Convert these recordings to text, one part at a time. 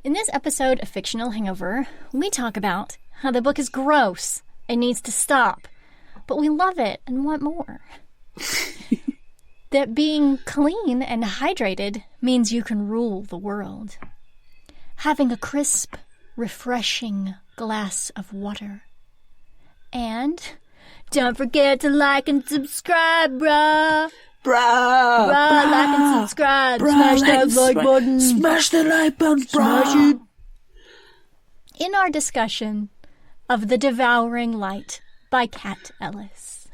In this episode of Fictional Hangover, we talk about how the book is gross and needs to stop, but we love it and want more. That being clean and hydrated means you can rule the world. Having a crisp, refreshing glass of water. And don't forget to like and subscribe, bruh. Bruh, Like and subscribe. Smash that like button. Smash the like button, Smash bruh. it. In our discussion of The Devouring Light by Kat Ellis.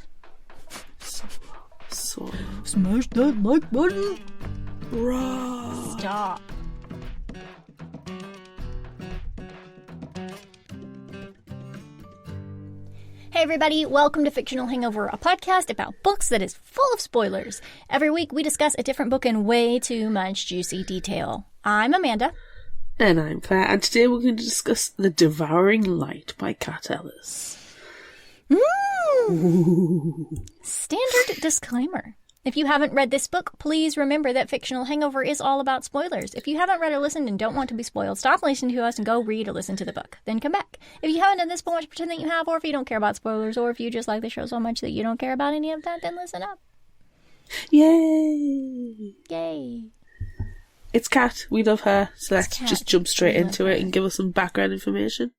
So Smash that like button. bruh. Stop. Hey everybody, welcome to Fictional Hangover, a podcast about books that is full of spoilers. Every week we discuss a different book in way too much juicy detail. I'm Amanda. And I'm Claire, and today we're going to discuss The Devouring Light by Kat Ellis. Standard disclaimer. If you haven't read this book, please remember that Fictional Hangover is all about spoilers. If you haven't read or listened and don't want to be spoiled, stop listening to us and go read or listen to the book. Then come back. If you haven't done this point, pretend that you have, or if you don't care about spoilers, or if you just like the show so much that you don't care about any of that, then listen up. Yay! Yay. It's Kat. We love her. So let's Kat. just jump straight We into love it her. and give us some background information.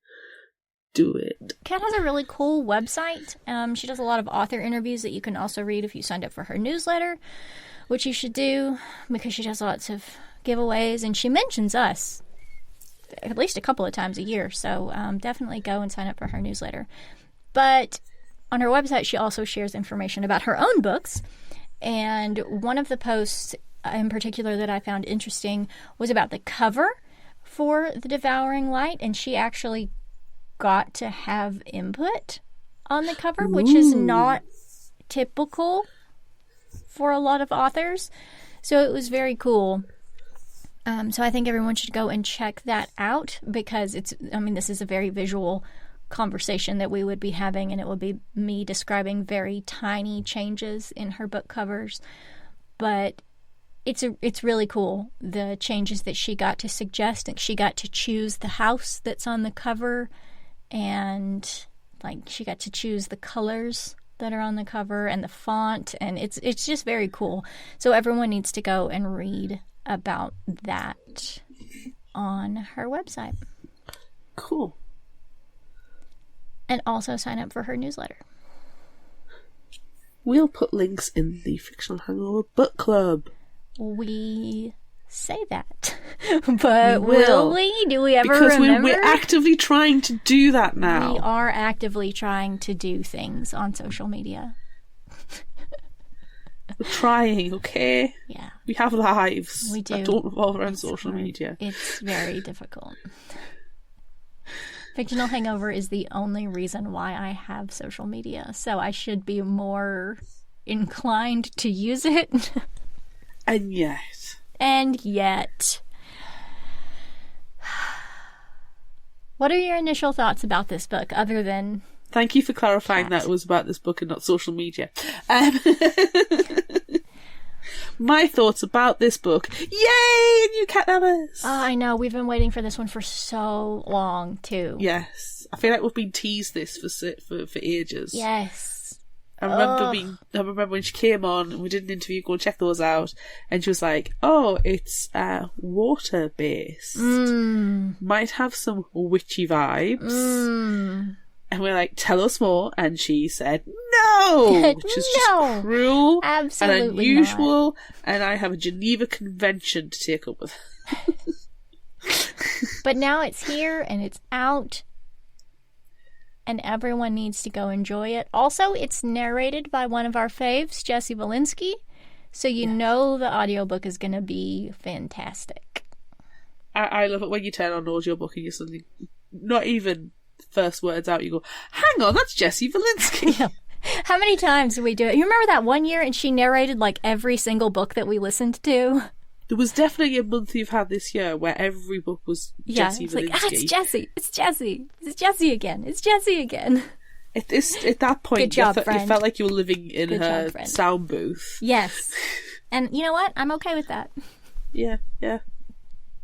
Do it. Kat has a really cool website. She does a lot of author interviews that you can also read if you signed up for her newsletter, which you should do because she does lots of giveaways, and she mentions us at least a couple of times a year, so definitely go and sign up for her newsletter. But on her website, she also shares information about her own books, and one of the posts in particular that I found interesting was about the cover for The Devouring Light, and she actually got to have input on the cover, which is not typical for a lot of authors. So it was very cool. So I think everyone should go and check that out because this is a very visual conversation that we would be having, and it would be me describing very tiny changes in her book covers. But it's really cool, the changes that she got to suggest, and she got to choose the house that's on the cover, and she got to choose the colors that are on the cover and the font, and it's just very cool. So everyone needs to go and read about that on her website. Cool. And also sign up for her newsletter. We'll put links in the Fictional Hangover Book Club. We say that, but We will. will we? Do we ever Because remember? we're actively trying to do that now. We are actively trying to do things on social media. We're trying, okay? Yeah. We have lives We do. that don't revolve around It's social hard. media. It's very difficult. Fictional Hangover is the only reason why I have social media, so I should be more inclined to use it. And yet. And yet. What are your initial thoughts about this book, other than... Thank you for clarifying Cat. that it was about this book and not social media. My thoughts about this book. Yay! A new Kat Ellis! Oh, I know, we've been waiting for this one for so long, too. Yes. I feel like we've been teased this for ages. Yes. I remember when she came on and we did an interview, go and check those out, and she was like, oh, it's water based. Might have some witchy vibes. And we're like, tell us more, and she said no, which is No. just cruel Absolutely and unusual, and I have a Geneva Convention to take up with. But now it's here and it's out, and everyone needs to go enjoy it. Also, it's narrated by one of our faves, Jesse Valinsky, so you know the audiobook is going to be fantastic. I love it when you turn on an audiobook and you suddenly, not even first words out, you go, hang on, that's Jesse Valinsky. Yeah. How many times did we do it? You remember that one year and she narrated every single book that we listened to? There was definitely a month you've had this year where every book was Jesse it's Valinsky. it's Jesse. It's Jesse. It's Jesse again. It's Jesse again. At that point, Good job, you friend. felt like you were living in Good her job, friend. sound booth. Yes. And you know what? I'm okay with that. Yeah.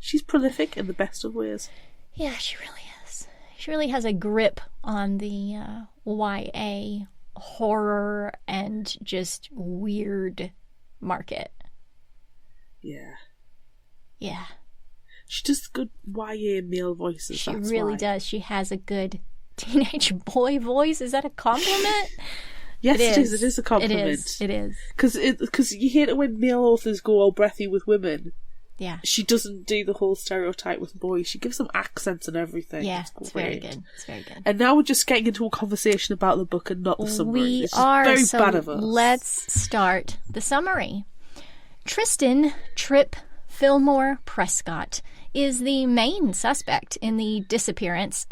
She's prolific in the best of ways. Yeah, she really is. She really has a grip on the YA horror and just weird market. Yeah. Yeah. She does good YA male voices. She really does. She has a good teenage boy voice. Is that a compliment? Yes, it is. It is a compliment. It is. Because you hate it when male authors go all breathy with women. Yeah. She doesn't do the whole stereotype with boys. She gives them accents and everything. Yeah, it's very good. It's very good. And now we're just getting into a conversation about the book and not the summary. We are. Very so bad of us. Let's start the summary. Tristan Tripp Fillmore Prescott is the main suspect in the disappearance,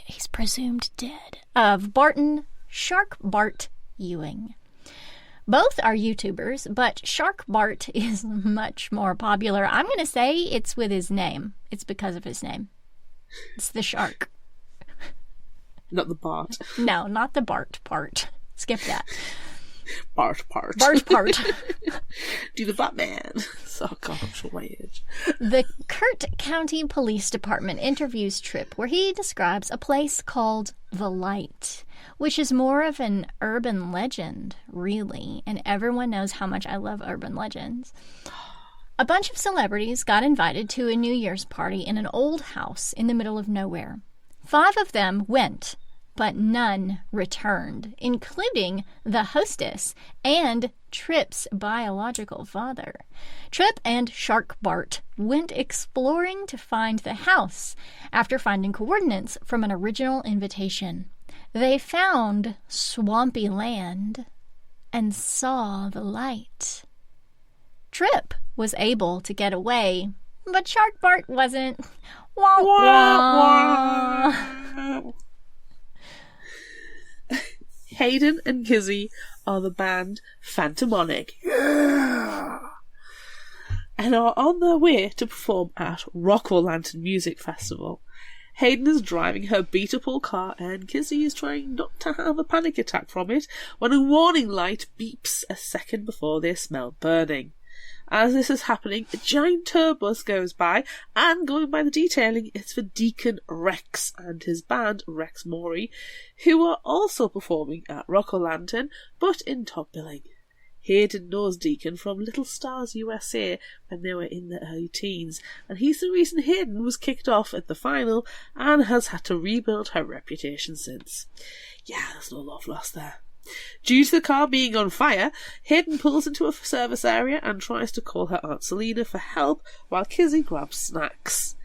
he's presumed dead, of Barton Shark Bart Ewing. Both are YouTubers, but Shark Bart is much more popular. I'm going to say it's with his name. It's because of his name. It's the shark. Not the Bart. No, not the Bart part. Skip that. Bart part. Bart part. Do the Batman. Oh God, I'm so my age. The Kurt County Police Department interviews Tripp, where he describes a place called The Light, which is more of an urban legend, really, and everyone knows how much I love urban legends. A bunch of celebrities got invited to a New Year's party in an old house in the middle of nowhere. 5 of them went, but none returned, including the hostess and Tripp's biological father. Tripp and Shark Bart went exploring to find the house after finding coordinates from an original invitation. They found swampy land and saw the light. Tripp was able to get away, but Shark Bart wasn't. Wah, wah. Wah. Hayden and Kizzy are the band Phantomonic. Yeah! And are on their way to perform at Rock-O-Lantern Music Festival. Hayden is driving her beat-up old car and Kizzy is trying not to have a panic attack from it when a warning light beeps a second before they smell burning. As this is happening, a giant tour bus goes by, and going by the detailing, it's for Deacon Rex and his band, Rex Maury, who are also performing at Rock-O-Lantern, but in top billing. Hayden knows Deacon from Little Stars USA when they were in their early teens, and he's the reason Hayden was kicked off at the final and has had to rebuild her reputation since. Yeah, there's no love lost there. Due to the car being on fire, Hayden pulls into a service area and tries to call her Aunt Selena for help while Kizzy grabs snacks.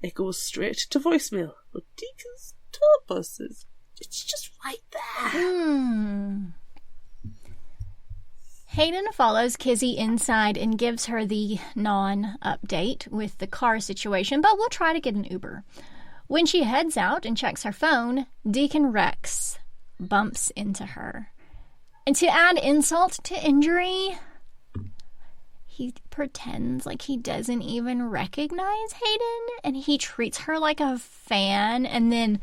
It goes straight to voicemail, but Deacon's tour bus it's just right there. Hayden follows Kizzy inside and gives her the non-update with the car situation, but we'll try to get an Uber. When she heads out and checks her phone, Deacon Rex bumps into her. And to add insult to injury, he pretends like he doesn't even recognize Hayden, and he treats her like a fan and then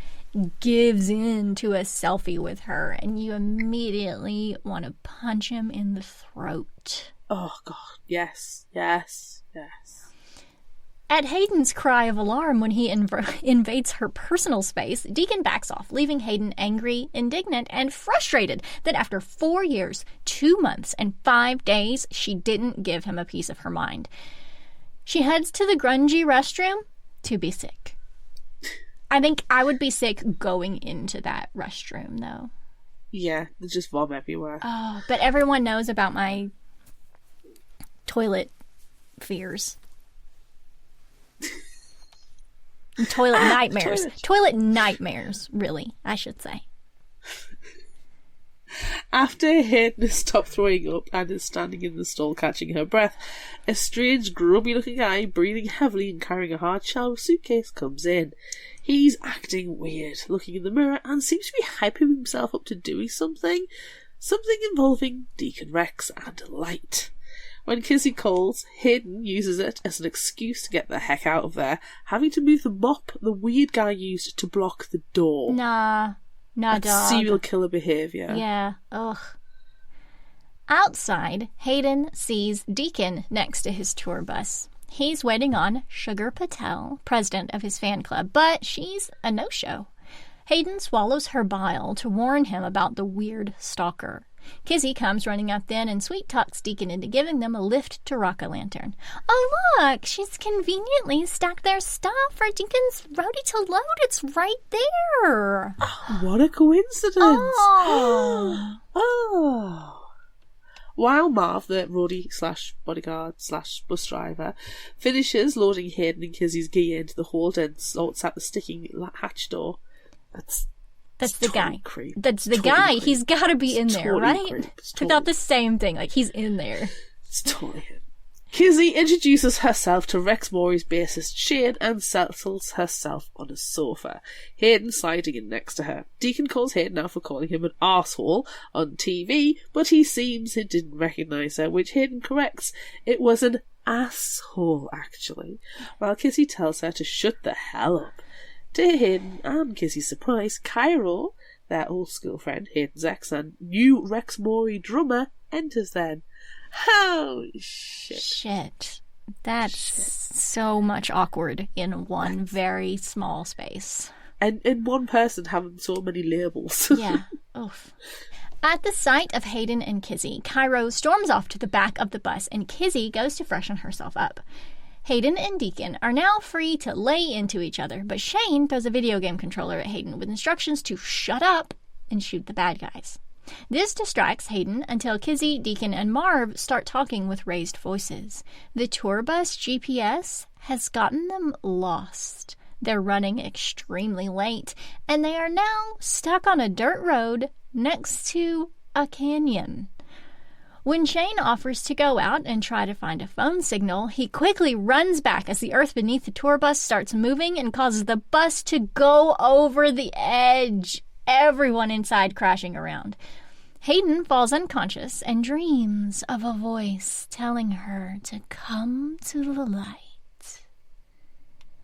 gives in to a selfie with her, and you immediately want to punch him in the throat. Oh God, yes, yes, yes. At Hayden's cry of alarm when he invades her personal space, Deacon backs off, leaving Hayden angry, indignant, and frustrated that after 4 years, 2 months, and 5 days, she didn't give him a piece of her mind. She heads to the grungy restroom to be sick. I think I would be sick going into that restroom, though. Yeah, there's just vomit everywhere. Oh, but everyone knows about my toilet fears. Toilet nightmares. Toilet nightmares, really, I should say. After Hayden has stopped throwing up and is standing in the stall catching her breath, a strange, grubby-looking guy, breathing heavily and carrying a hard shell suitcase, comes in. He's acting weird, looking in the mirror, and seems to be hyping himself up to doing something. Something involving Deacon Rex and light. When Kizzy calls, Hayden uses it as an excuse to get the heck out of there, having to move the mop the weird guy used to block the door. Nah, That's dog. serial killer behaviour. Yeah, ugh. Outside, Hayden sees Deacon next to his tour bus. He's waiting on Sugar Patel, president of his fan club, but she's a no-show. Hayden swallows her bile to warn him about the weird stalker. Kizzy comes running up then and sweet-talks Deacon into giving them a lift to Rock-a-Lantern. Oh, look! She's conveniently stacked their stuff for Deacon's roadie to load. It's right there! What a coincidence! Oh! While Marv, the roadie/bodyguard/bus driver, finishes loading Hayden and Kizzy's gear into the hold and sorts out the sticking hatch door, That's the totally guy. Creep. That's the totally guy. Creep. He's got to be in there, totally right? Creep. Without the same thing. Like, he's in there. It's totally him. Kizzy introduces herself to Rex Morey's bassist Shane and settles herself on a sofa, Hayden sliding in next to her. Deacon calls Hayden out for calling him an arsehole on TV, but he seems he didn't recognise her, which Hayden corrects. It was an asshole, actually, while Kizzy tells her to shut the hell up. To Hayden and Kizzy's surprise, Cairo, their old school friend, Hayden's ex and new Rex Morey drummer, enters then. Holy shit. That's so much awkward in one very small space. And one person having so many labels. Yeah. Oof. At the sight of Hayden and Kizzy, Cairo storms off to the back of the bus and Kizzy goes to freshen herself up. Hayden and Deacon are now free to lay into each other, but Shane throws a video game controller at Hayden with instructions to shut up and shoot the bad guys. This distracts Hayden until Kizzy, Deacon, and Marv start talking with raised voices. The tour bus GPS has gotten them lost. They're running extremely late, and they are now stuck on a dirt road next to a canyon. When Shane offers to go out and try to find a phone signal, he quickly runs back as the earth beneath the tour bus starts moving and causes the bus to go over the edge, everyone inside crashing around. Hayden falls unconscious and dreams of a voice telling her to come to the light.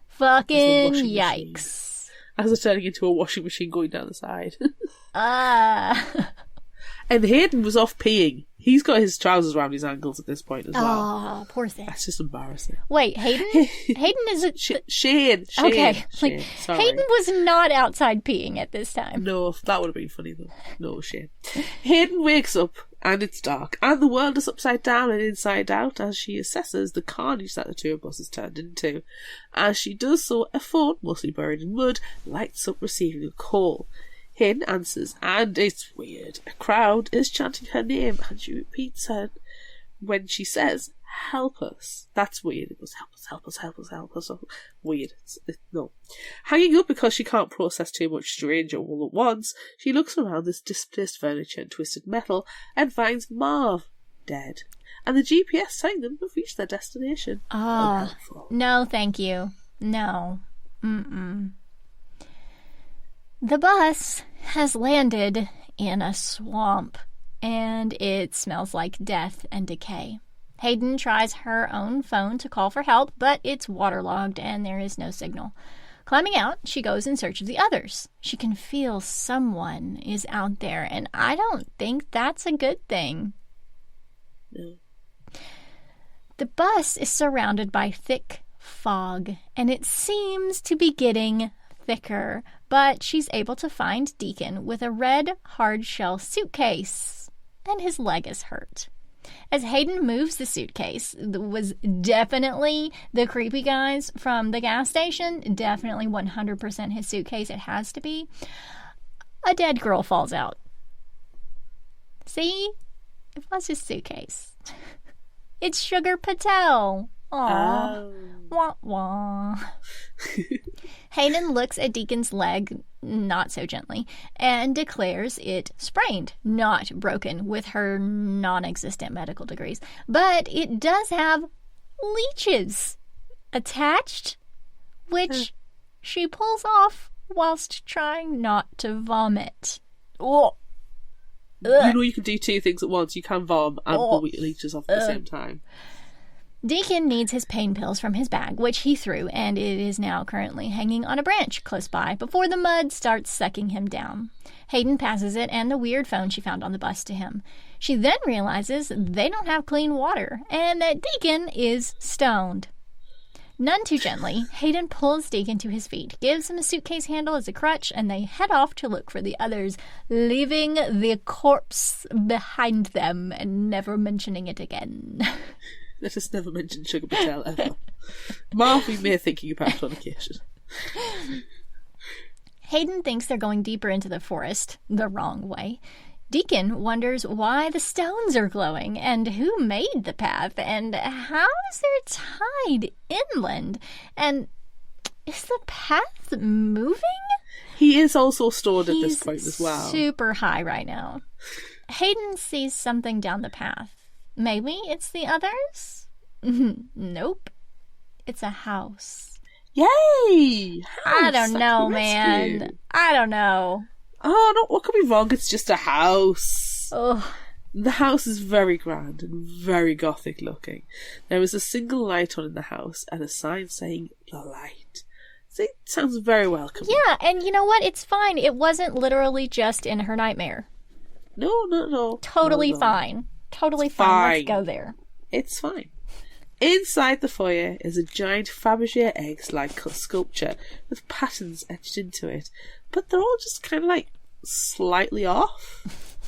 Fucking yikes. As it's turning into a washing machine going down the side. And Hayden was off peeing. He's got his trousers around his ankles at this point as well. Oh, poor thing. That's just embarrassing. Wait, Hayden? Hayden is a... Shane. Okay, Shane. Sorry. Hayden was not outside peeing at this time. No, that would have been funny though. No, Shane. Hayden wakes up and it's dark and the world is upside down and inside out as she assesses the carnage that the tour bus has turned into. As she does so, a phone, mostly buried in mud, lights up receiving a call. Hayden answers, and it's weird. A crowd is chanting her name, and she repeats her when she says, "Help us." That's weird. It goes, "Help us, help us, help us, help us." Weird. No. Hanging up because she can't process too much strange all at once, she looks around this displaced furniture and twisted metal and finds Marv dead. And the GPS telling them they've reached their destination. No, thank you. No. The bus has landed in a swamp, and it smells like death and decay. Hayden tries her own phone to call for help, but it's waterlogged and there is no signal. Climbing out, she goes in search of the others. She can feel someone is out there, and I don't think that's a good thing. No. The bus is surrounded by thick fog, and it seems to be getting thicker, but she's able to find Deacon with a red hard-shell suitcase, and his leg is hurt. As Hayden moves the suitcase, it was definitely the creepy guys from the gas station, definitely 100% his suitcase, it has to be. A dead girl falls out. See? It was his suitcase. It's Sugar Patel. Aww. Oh. Wah wah. Hayden looks at Deacon's leg, not so gently, and declares it sprained, not broken, with her non-existent medical degrees. But it does have leeches attached, which she pulls off whilst trying not to vomit. Oh. You know you can do two things at once. You can vom and pull leeches off at the same time. Deacon needs his pain pills from his bag, which he threw, and it is now currently hanging on a branch close by before the mud starts sucking him down. Hayden passes it and the weird phone she found on the bus to him. She then realizes they don't have clean water and that Deacon is stoned. None too gently, Hayden pulls Deacon to his feet, gives him a suitcase handle as a crutch, and they head off to look for the others, leaving the corpse behind them and never mentioning it again. Let us never mention Sugar Patel ever. Marv, we may thinking about it on occasion. Hayden thinks they're going deeper into the forest, the wrong way. Deacon wonders why the stones are glowing, and who made the path, and how is there tide inland, and is the path moving? He is also stored at this point as well. Super high right now. Hayden sees something down the path. Maybe it's the others? Nope. It's a house. Yay! House, I don't know, man. I don't know. Oh, no, what could be wrong? It's just a house. Ugh. The house is very grand and very gothic looking. There is a single light on in the house and a sign saying, "The Light." So it sounds very welcoming. Yeah, and you know what? It's fine. It wasn't literally just in her nightmare. No. Totally No. fine. Totally fine. Let's go there. It's fine. Inside the foyer is a giant Fabergé eggs-like sculpture with patterns etched into it, but they're all just kind of like slightly off.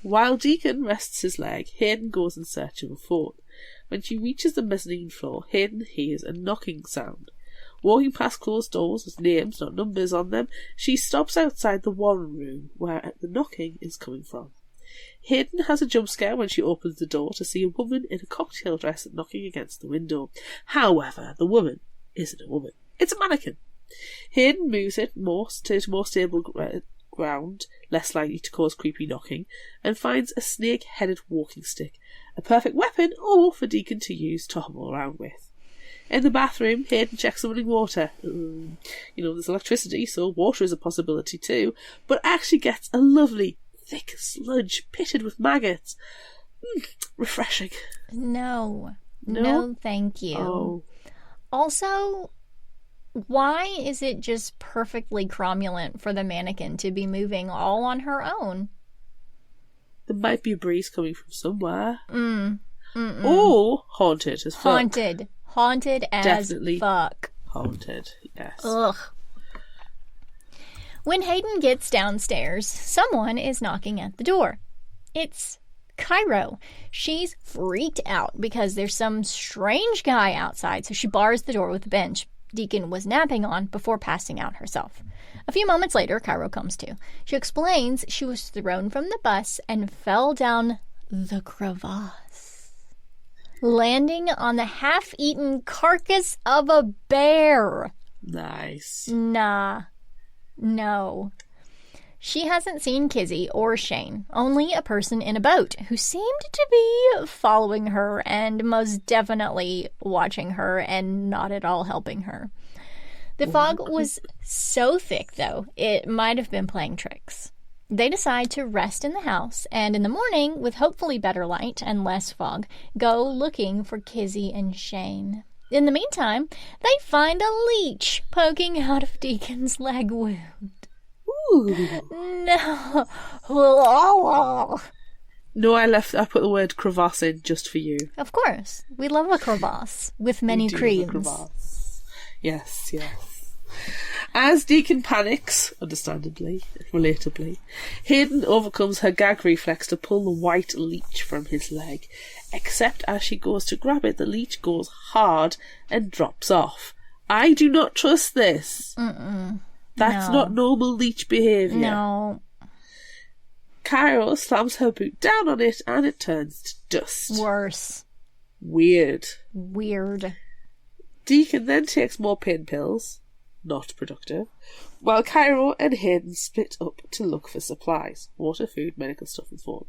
While Deacon rests his leg, Hayden goes in search of a phone. When she reaches the mezzanine floor, Hayden hears a knocking sound. Walking past closed doors with names, not numbers, on them, she stops outside the one room where the knocking is coming from. Hayden has a jump scare when she opens the door to see a woman in a cocktail dress knocking against the window. However, the woman isn't a woman. It's a mannequin. Hayden moves it to more stable ground, less likely to cause creepy knocking, and finds a snake-headed walking stick, a perfect weapon for Deacon to use to hobble around with. In the bathroom, Hayden checks the running water. There's electricity, so water is a possibility too, but actually gets a lovely thick sludge pitted with maggots. Refreshing. No, thank you. Oh. Also, why is it just perfectly cromulent for the mannequin to be moving all on her own? There might be a breeze coming from somewhere. Oh, haunted as fuck. Haunted as Definitely fuck. Haunted, yes. Ugh. When Hayden gets downstairs, someone is knocking at the door. It's Cairo. She's freaked out because there's some strange guy outside, so she bars the door with a bench Deacon was napping on before passing out herself. A few moments later, Cairo comes to. She explains she was thrown from the bus and fell down the crevasse, landing on the half-eaten carcass of a bear. Nice. Nah. No. She hasn't seen Kizzy or Shane, only a person in a boat who seemed to be following her and most definitely watching her and not at all helping her. The fog was so thick, though, it might have been playing tricks. They decide to rest in the house, and in the morning, with hopefully better light and less fog, go looking for Kizzy and Shane. In the meantime, they find a leech poking out of Deacon's leg wound. Ooh. No. No, I put the word crevasse in just for you. Of course. We love a crevasse with many creams. Crevasse. Yes. As Deacon panics, understandably, relatably, Hayden overcomes her gag reflex to pull the white leech from his leg. Except as she goes to grab it, the leech goes hard and drops off. I do not trust this. That's not normal leech behaviour. No. Cairo slams her boot down on it and it turns to dust. Worse. Weird. Deacon then takes more pain pills. Not productive. While Cairo and Hayden split up to look for supplies. Water, food, medical stuff and phone.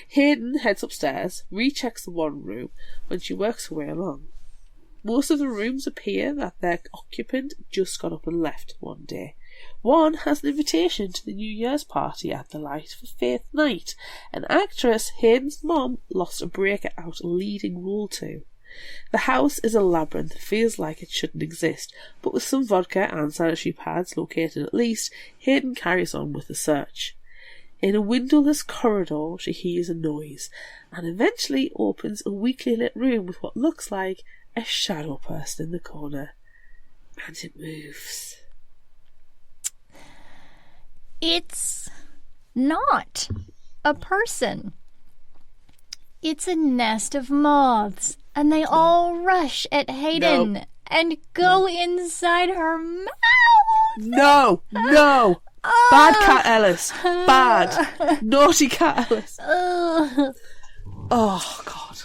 Hayden heads upstairs, rechecks the one room when she works her way along. Most of the rooms appear that their occupant just got up and left one day. One has an invitation to the New Year's party at the Light for Faith Night, an actress Hayden's mom lost a breakout leading role to. The house is a labyrinth, feels like it shouldn't exist, but with some vodka and sanitary pads located at least, Hayden carries on with the search. In a windowless corridor she hears a noise, and eventually opens a weakly lit room with what looks like a shadow person in the corner, and it moves. It's not a person. It's a nest of moths, and they all rush at Hayden and go inside her mouth. No! Bad Cat Ellis. Bad. Naughty Cat Ellis. Oh, God.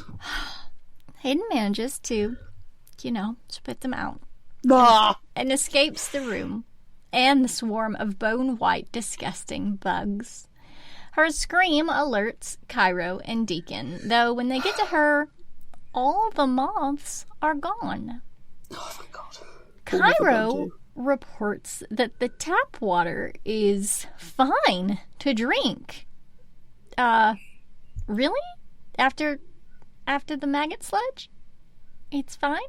Hayden manages to, spit them out. And escapes the room and the swarm of bone-white, disgusting bugs. Her scream alerts Cairo and Deacon, though when they get to her, all the moths are gone. Oh, my God. Cairo reports that the tap water is fine to drink. Really? After the maggot sludge? It's fine?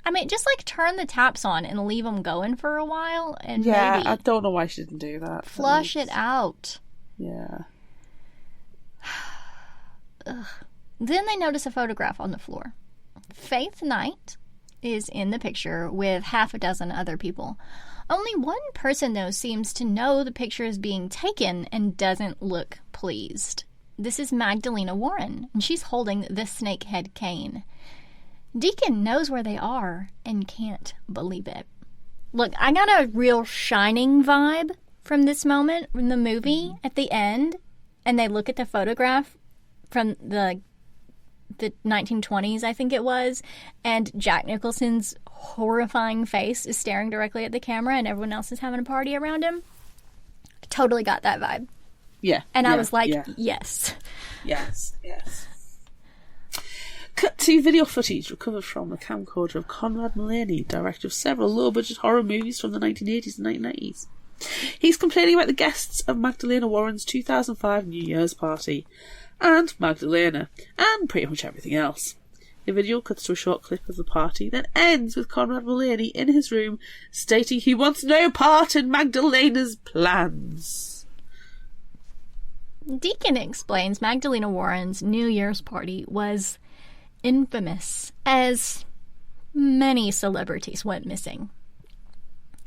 I mean, just turn the taps on and leave them going for a while, and maybe I don't know why she didn't do that. Flush it out. Yeah. Ugh. Then they notice a photograph on the floor. Faith Knight is in the picture with half a dozen other people. Only one person, though, seems to know the picture is being taken and doesn't look pleased. This is Magdalena Warren, and she's holding the snakehead cane. Deacon knows where they are and can't believe it. Look, I got a real Shining vibe from this moment in the movie at the end, and they look at the photograph from the 1920s, I think it was, and Jack Nicholson's horrifying face is staring directly at the camera and everyone else is having a party around him. I totally got that vibe. Yeah. And I was like, yes. Yes. Cut to video footage recovered from the camcorder of Conrad Mullaney, director of several low-budget horror movies from the 1980s and 1990s. He's complaining about the guests of Magdalena Warren's 2005 New Year's party, and Magdalena, and pretty much everything else. The video cuts to a short clip of the party, then ends with Conrad Mullaney in his room, stating he wants no part in Magdalena's plans. Deacon explains Magdalena Warren's New Year's party was infamous, as many celebrities went missing.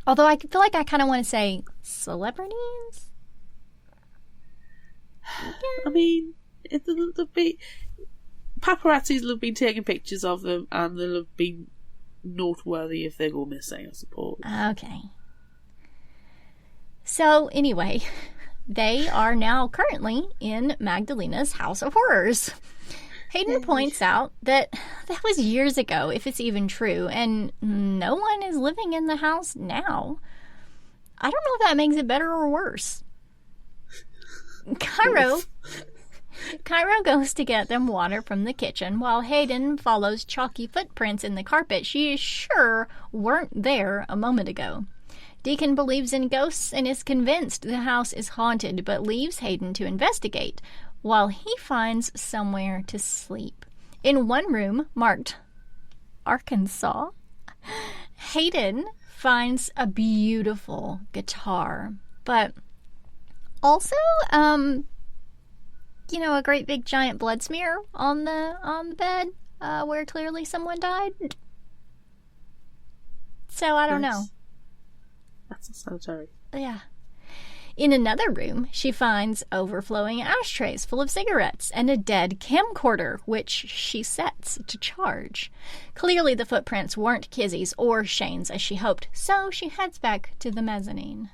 Although I feel like I kind of want to say celebrities? I mean, paparazzis will have been taking pictures of them, and they'll have been noteworthy if they go missing, I suppose. Okay. So, anyway, they are now currently in Magdalena's House of Horrors. Hayden points out that was years ago, if it's even true, and no one is living in the house now. I don't know if that makes it better or worse. Cairo goes to get them water from the kitchen, while Hayden follows chalky footprints in the carpet she is sure weren't there a moment ago. Deacon believes in ghosts and is convinced the house is haunted, but leaves Hayden to investigate, while he finds somewhere to sleep. In one room, marked Arkansas, Hayden finds a beautiful guitar, but also, a great big giant blood smear on the bed, where clearly someone died. So I don't know. That's unsanitary. Yeah. In another room, she finds overflowing ashtrays full of cigarettes and a dead camcorder, which she sets to charge. Clearly the footprints weren't Kizzy's or Shane's as she hoped, so she heads back to the mezzanine.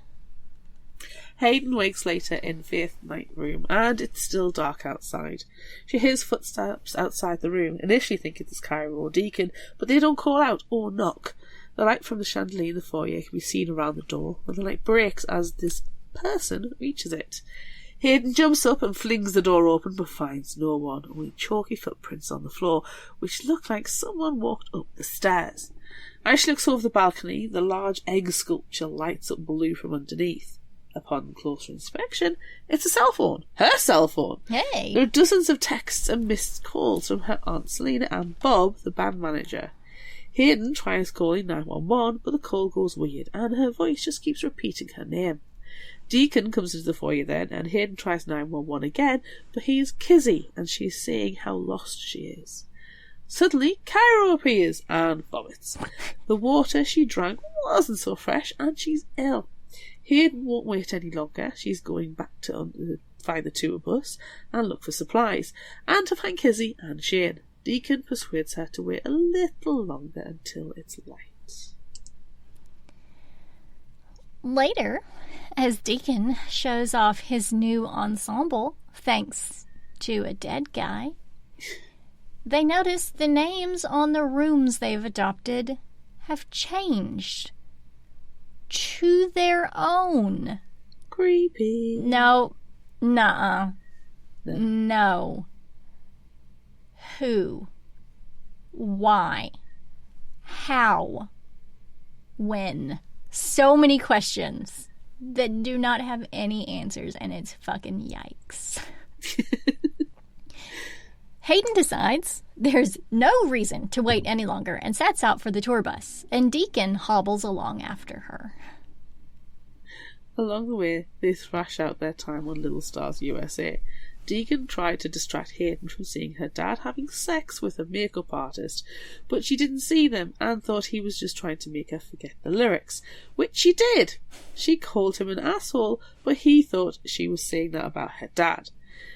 Hayden wakes later in Faith Night room, and it's still dark outside. She hears footsteps outside the room, initially thinking it's Cairo or Deacon, but they don't call out or knock. The light from the chandelier in the foyer can be seen around the door, and the light breaks as this person reaches it. Hayden jumps up and flings the door open, but finds no one, only chalky footprints on the floor, which look like someone walked up the stairs. As she looks over the balcony, the large egg sculpture lights up blue from underneath. Upon closer inspection, it's a cell phone. Her cell phone. Hey! There are dozens of texts and missed calls from her Aunt Selena and Bob, the band manager. Hayden tries calling 911, but the call goes weird, and her voice just keeps repeating her name. Deacon comes into the foyer then, and Hayden tries 911 again, but he is Kizzy, and she is saying how lost she is. Suddenly, Cairo appears and vomits. The water she drank wasn't so fresh, and she's ill. Hayden won't wait any longer. She's going back to find the tour bus and look for supplies, and to find Kizzy and Shane. Deacon persuades her to wait a little longer until it's light. Later, as Deacon shows off his new ensemble, thanks to a dead guy, they notice the names on the rooms they've adopted have changed to their own. Creepy. No. Nuh-uh. No. Who? Why? How? When? So many questions that do not have any answers, and it's fucking yikes. Hayden decides there's no reason to wait any longer and sets out for the tour bus, and Deacon hobbles along after her. Along the way, they thrash out their time on Little Stars USA. Deacon tried to distract Hayden from seeing her dad having sex with a makeup artist, but she didn't see them and thought he was just trying to make her forget the lyrics, which she did. She called him an asshole, but he thought she was saying that about her dad.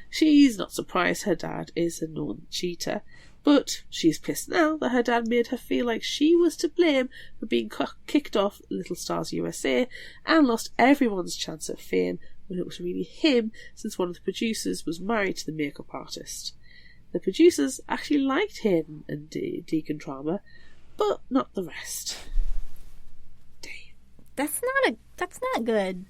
She's not surprised her dad is a known cheater, but she's pissed now that her dad made her feel like she was to blame for being kicked off Little Stars USA and lost everyone's chance at fame when it was really him, since one of the producers was married to the makeup artist. The producers actually liked Hayden and Deacon Drama, but not the rest. Damn. That's not good.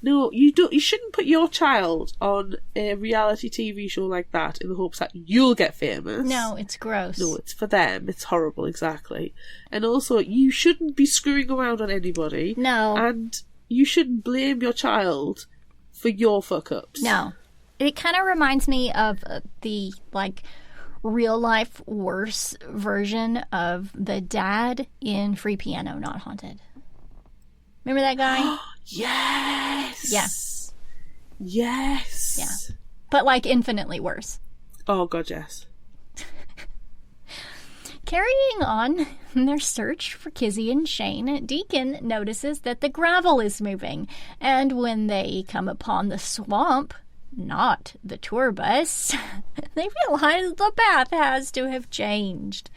No, you shouldn't put your child on a reality TV show like that in the hopes that you'll get famous. No, it's gross. No, it's for them. It's horrible, exactly. And also, you shouldn't be screwing around on anybody. No. And you shouldn't blame your child for your fuck-ups. No. It kind of reminds me of the, real-life worse version of the dad in Free Piano, Not Haunted. Remember that guy? Yes! Yeah. Yes! Yeah. But, infinitely worse. Oh, God, yes. Carrying on their search for Kizzy and Shane, Deacon notices that the gravel is moving, and when they come upon the swamp, not the tour bus, they realize the path has to have changed.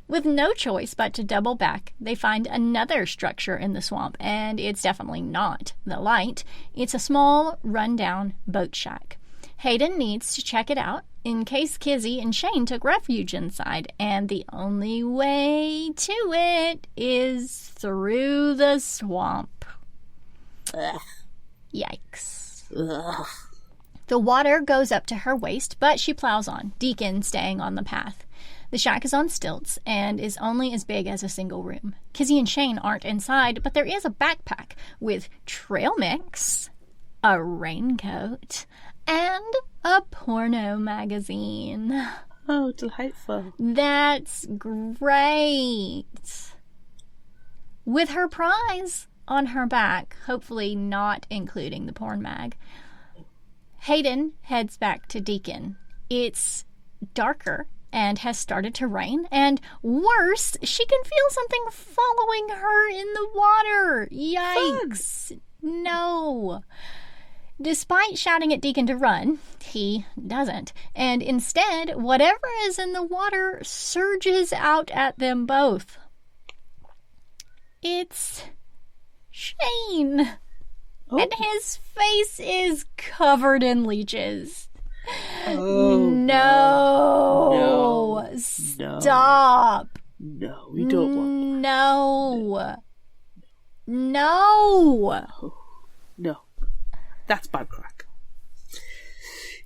With no choice but to double back, they find another structure in the swamp, and it's definitely not the light. It's a small, run-down boat shack. Hayden needs to check it out in case Kizzy and Shane took refuge inside, and the only way to it is through the swamp. Ugh. Yikes. Ugh. The water goes up to her waist, but she plows on, Deacon staying on the path. The shack is on stilts and is only as big as a single room. Kizzy and Shane aren't inside, but there is a backpack with trail mix, a raincoat, and a porno magazine. Oh, delightful. That's great. With her prize on her back, hopefully not including the porn mag, Hayden heads back to Deacon. It's darker and has started to rain, and worse, she can feel something following her in the water. Yikes. Fun. No. Despite shouting at Deacon to run, he doesn't, and instead, whatever is in the water surges out at them both. It's Shane, and his face is covered in leeches. Oh, no. Stop. No, we don't want that. No. No. That's bad crack.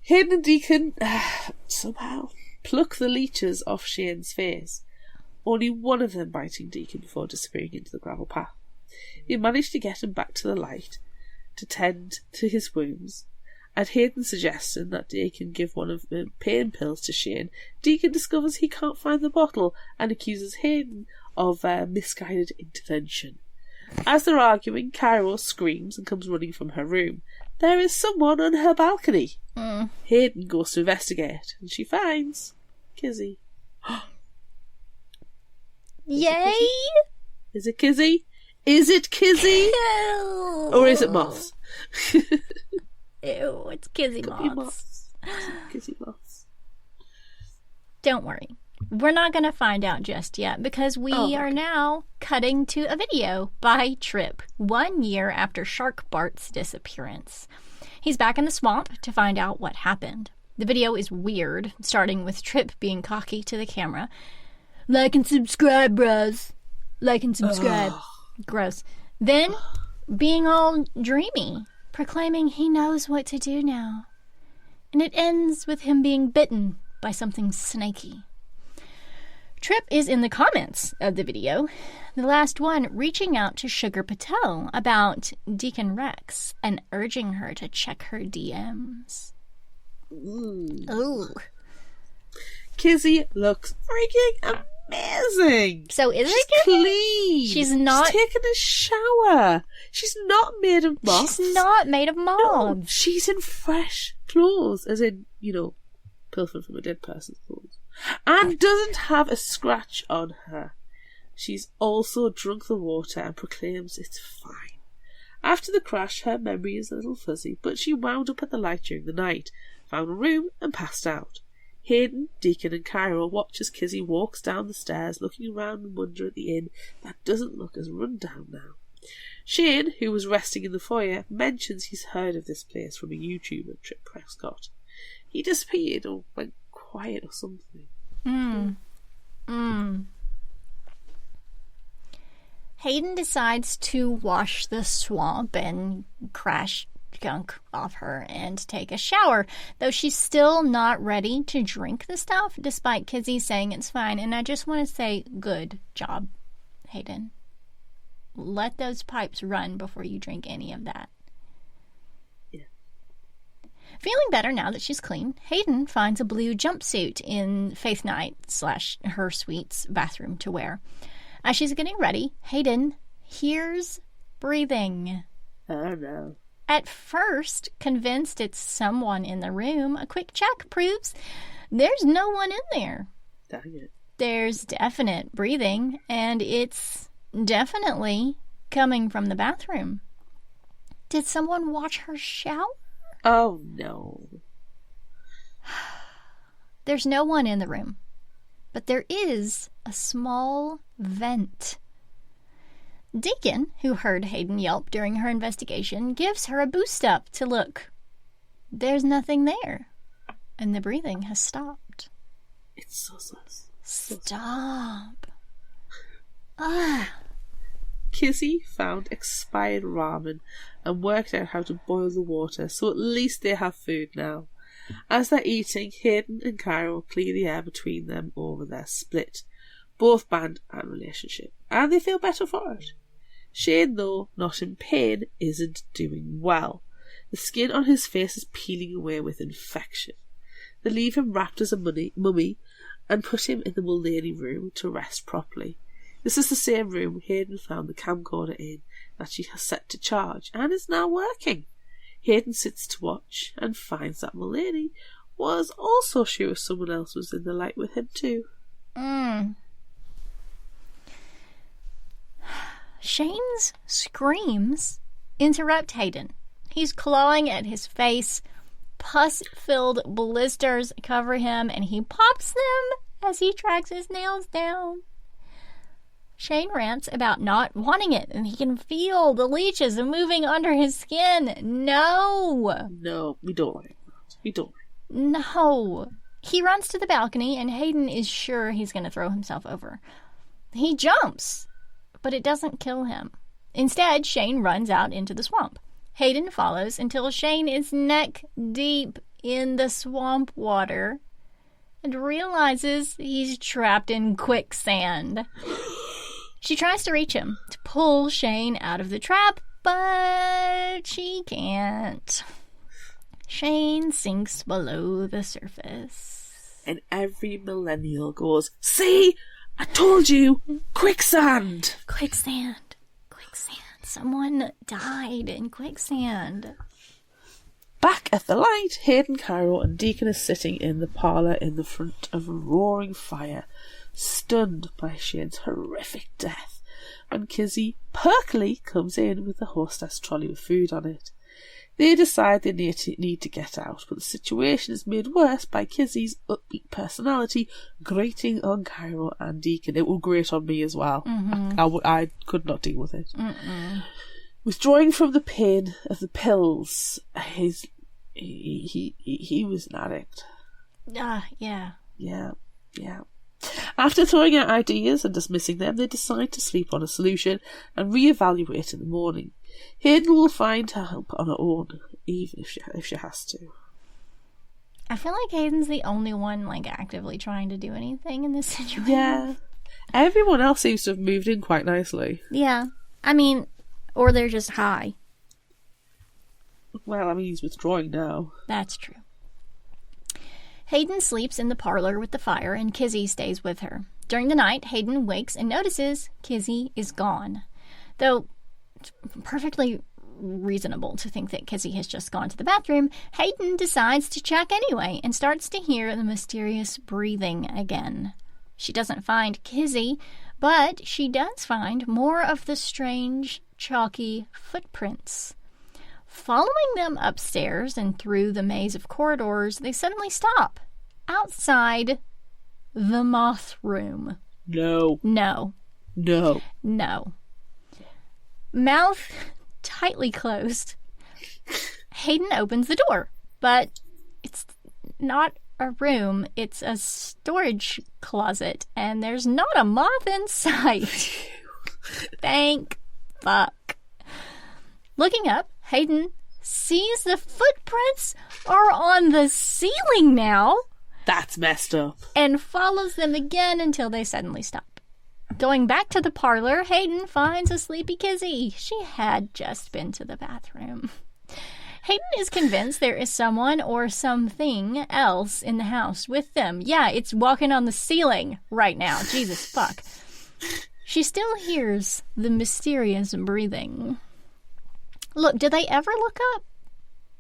Hayden and Deacon somehow pluck the leeches off Shane's face, only one of them biting Deacon before disappearing into the gravel path. They manage to get him back to the light to tend to his wounds. At Hayden's suggestion that Deacon give one of the pain pills to Shane, Deacon discovers he can't find the bottle and accuses Hayden of misguided intervention. As they're arguing, Cairo screams and comes running from her room. There is someone on her balcony. Hayden goes to investigate, and she finds Kizzy. Yay! Is it Kizzy? Is it Kizzy? Ew. Or is it moths? Ew, it's Kizzy Could be moths. Kizzy moths. Don't worry. We're not going to find out just yet because we are now cutting to a video by Trip 1 year after Shark Bart's disappearance. He's back in the swamp to find out what happened. The video is weird, starting with Trip being cocky to the camera. Like and subscribe, bros. Like and subscribe. Gross. Then, being all dreamy, proclaiming he knows what to do now. And it ends with him being bitten by something snaky. Trip is in the comments of the video, the last one reaching out to Sugar Patel about Deacon Rex and urging her to check her DMs. Ooh. Kizzy looks freaking amazing. So is She's it clean. She's not taken a shower. She's not made of moths. She's not made of moths. No, she's in fresh clothes, as in, pilfered from a dead person's clothes. And doesn't have a scratch on her. She's also drunk the water and proclaims it's fine. After the crash, her memory is a little fuzzy, but she wound up at the light during the night, found a room, and passed out. Hayden, Deacon, and Cairo watch as Kizzy walks down the stairs, looking around in wonder at the inn that doesn't look as run down now. Shane, who was resting in the foyer, mentions he's heard of this place from a YouTuber, Trip Prescott. He disappeared or went quiet or something. Hayden decides to wash the swamp and crash gunk off her and take a shower, though she's still not ready to drink the stuff, despite Kizzy saying it's fine. And I just want to say, good job, Hayden. Let those pipes run before you drink any of that. Feeling better now that she's clean, Hayden finds a blue jumpsuit in Faith Night / her suite's bathroom to wear. As she's getting ready, Hayden hears breathing. Oh no. At first, convinced it's someone in the room, a quick check proves there's no one in there. Dang it. There's definite breathing, and it's definitely coming from the bathroom. Did someone watch her shower? Oh, no. There's no one in the room, but there is a small vent. Deacon, who heard Hayden yelp during her investigation, gives her a boost up to look. There's nothing there, and the breathing has stopped. It's so sus. Stop. Kizzy found expired ramen and worked out how to boil the water, so at least they have food now. As they're eating, Hayden and Cairo clear the air between them over their split, both band and relationship, and they feel better for it. Shane, though not in pain, isn't doing well. The skin on his face is peeling away with infection. They leave him wrapped as a mummy and put him in the Mullaney room to rest properly. This is the same room Hayden found the camcorder in that she has set to charge and is now working. Hayden sits to watch and finds that Mullaney was also sure someone else was in the light with him too. Shane's screams interrupt Hayden. He's clawing at his face. Pus-filled blisters cover him, and he pops them as he tracks his nails down. Shane rants about not wanting it, and he can feel the leeches moving under his skin. No, we don't like that. We don't. No. He runs to the balcony, and Hayden is sure he's going to throw himself over. He jumps, but it doesn't kill him. Instead, Shane runs out into the swamp. Hayden follows until Shane is neck deep in the swamp water and realizes he's trapped in quicksand. She tries to reach him to pull Shane out of the trap, but she can't. Shane sinks below the surface. And every millennial goes, "See? I told you! Quicksand!" Quicksand. Someone died in quicksand. Back at the light, Hayden, Cairo and Deacon are sitting in the parlour in the front of a roaring fire, stunned by Shane's horrific death, when Kizzy perkily comes in with the hostess trolley with food on it. They decide they need to get out, but the situation is made worse by Kizzy's upbeat personality grating on Cairo and Deacon. It will grate on me as well. I could not deal with it. Withdrawing from the pain of the pills, he was an addict. Yeah. Yeah. After throwing out ideas and dismissing them, they decide to sleep on a solution and reevaluate in the morning. Hayden will find help on her own, even if she has to. I feel like Hayden's the only one actively trying to do anything in this situation. Yeah. Everyone else seems to have moved in quite nicely. Yeah. I mean, or they're just high. Well, I mean, he's withdrawing now. That's true. Hayden sleeps in the parlor with the fire, and Kizzy stays with her. During the night, Hayden wakes and notices Kizzy is gone. Though it's perfectly reasonable to think that Kizzy has just gone to the bathroom, Hayden decides to check anyway and starts to hear the mysterious breathing again. She doesn't find Kizzy, but she does find more of the strange, chalky footprints. Following them upstairs and through the maze of corridors, they suddenly stop outside the moth room. No. Mouth tightly closed, Hayden opens the door, but it's not a room, it's a storage closet, and there's not a moth in sight. Thank fuck. Looking up, Hayden sees the footprints are on the ceiling now. That's messed up. And follows them again until they suddenly stop. Going back to the parlor, Hayden finds a sleepy Kizzy. She had just been to the bathroom. Hayden is convinced there is someone or something else in the house with them. Yeah, it's walking on the ceiling right now. Jesus fuck. She still hears the mysterious breathing. Look, did they ever look up?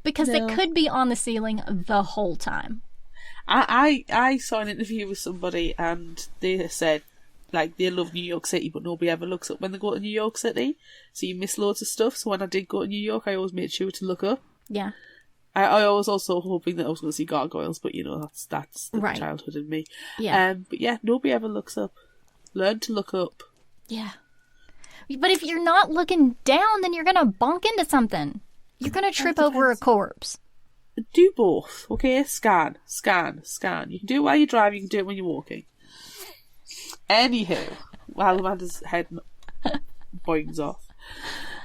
Because No. they could be on the ceiling the whole time. I saw an interview with somebody and they said, they love New York City, but nobody ever looks up when they go to New York City. So you miss loads of stuff. So when I did go to New York, I always made sure to look up. Yeah. I was also hoping that I was going to see gargoyles, but that's the Right. childhood in me. Yeah. But yeah, nobody ever looks up. Learn to look up. Yeah. But if you're not looking down, then you're going to bonk into something. You're going to trip over a corpse. Do both, okay? Scan. You can do it while you're driving, you can do it when you're walking. Anywho, while Amanda's head boings off.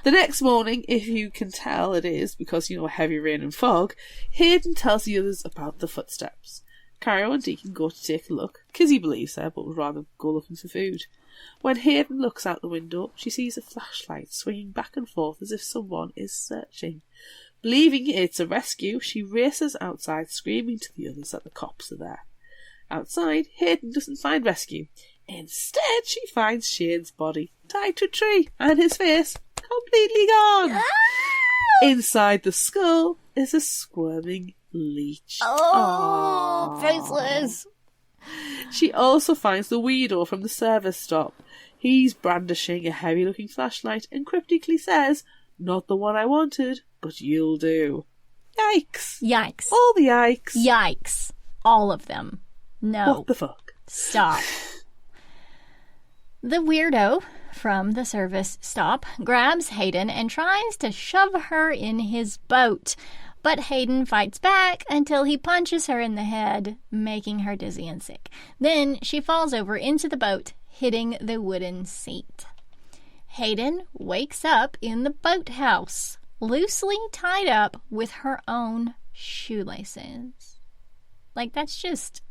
The next morning, if you can tell it is, because, heavy rain and fog, Hayden tells the others about the footsteps. Cairo and Deacon go to take a look. Kizzy believes her, but would rather go looking for food. When Hayden looks out the window, she sees a flashlight swinging back and forth as if someone is searching. Believing it's a rescue, she races outside, screaming to the others that the cops are there. Outside, Hayden doesn't find rescue. Instead, she finds Shane's body tied to a tree and his face completely gone. Inside the skull is a squirming leech. Oh, faceless. She also finds the weirdo from the service stop. He's brandishing a heavy-looking flashlight and cryptically says, "Not the one I wanted, but you'll do." Yikes. Yikes. All the yikes. Yikes. All of them. No. What the fuck? Stop. The weirdo from the service stop grabs Hayden and tries to shove her in his boat. But Hayden fights back until he punches her in the head, making her dizzy and sick. Then she falls over into the boat, hitting the wooden seat. Hayden wakes up in the boathouse, loosely tied up with her own shoelaces. That's just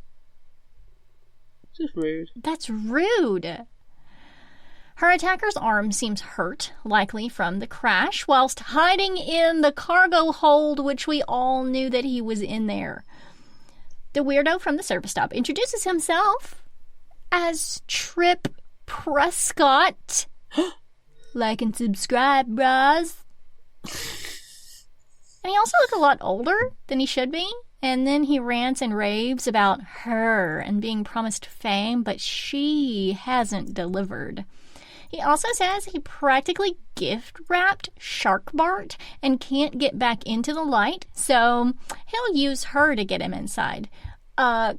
rude. That's rude. Her attacker's arm seems hurt, likely from the crash, whilst hiding in the cargo hold, which we all knew that he was in there. The weirdo from the service stop introduces himself as Trip Prescott. Like and subscribe, bros. And he also looked a lot older than he should be And then he rants and raves about her and being promised fame, but she hasn't delivered. He also says he practically gift-wrapped Shark Bart and can't get back into the light, so he'll use her to get him inside.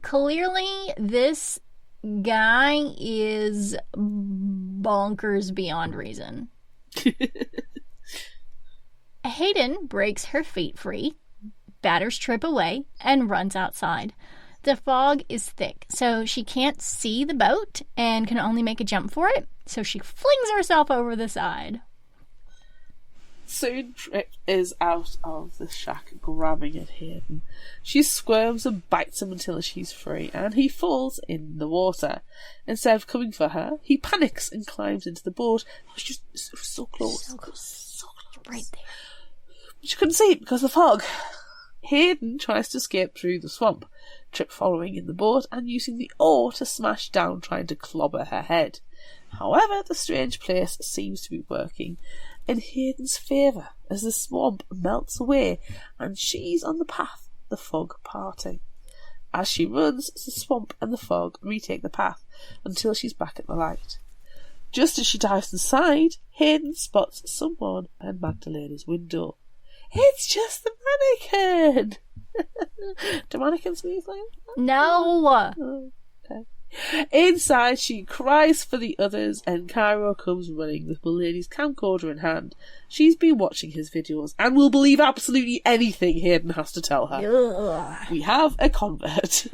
Clearly, this guy is bonkers beyond reason. Hayden breaks her feet free, batters Trip away, and runs outside. The fog is thick, so she can't see the boat and can only make a jump for it, so she flings herself over the side. Soon Trip is out of the shack grabbing at Hayden. She squirms and bites him until she's free, and he falls in the water. Instead of coming for her, he panics and climbs into the boat. Oh, she's so close. So close. Right there. But she couldn't see it because of the fog. Hayden tries to escape through the swamp, Trip following in the boat and using the oar to smash down, trying to clobber her head. However, the strange place seems to be working in Hayden's favour as the swamp melts away and she's on the path, the fog parting. As she runs, the swamp and the fog retake the path until she's back at the light. Just as she dives inside, Hayden spots someone at Magdalena's window. It's just the mannequin! Do mannequins sneeze like that? No! Oh, okay. Inside, she cries for the others, and Cairo comes running with Mulaney's camcorder in hand. She's been watching his videos and will believe absolutely anything Hayden has to tell her. Ugh. We have a convert.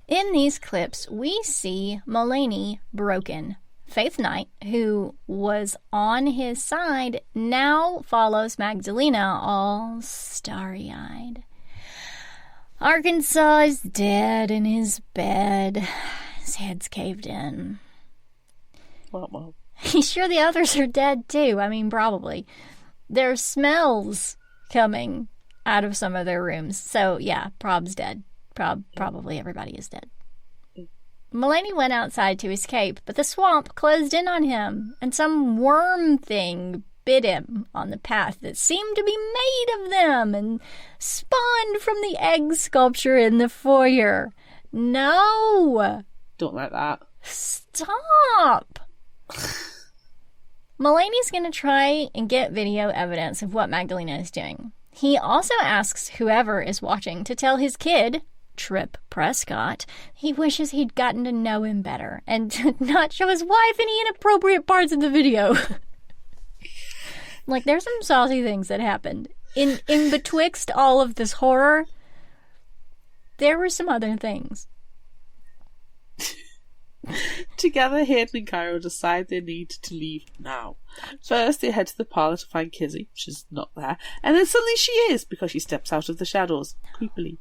In these clips, we see Mulaney broken. Faith Knight, who was on his side, now follows Magdalena all starry-eyed. Arkansas is dead in his bed. His head's caved in. Well. He's sure the others are dead too. I mean, probably. There's smells coming out of some of their rooms. So, yeah, Prob's dead. Probably everybody is dead. Mulaney went outside to escape, but the swamp closed in on him, and some worm thing bit him on the path that seemed to be made of them and spawned from the egg sculpture in the foyer. No! Don't like that. Stop! Mulaney's going to try and get video evidence of what Magdalena is doing. He also asks whoever is watching to tell his kid, Trip Prescott, he wishes he'd gotten to know him better and to not show his wife any inappropriate parts of the video. Like, there's some saucy things that happened. In betwixt all of this horror, there were some other things. Together, Hayden and Cairo decide they need to leave now. First, they head to the parlour to find Kizzy, which is not there, and then suddenly she is, because she steps out of the shadows, creepily.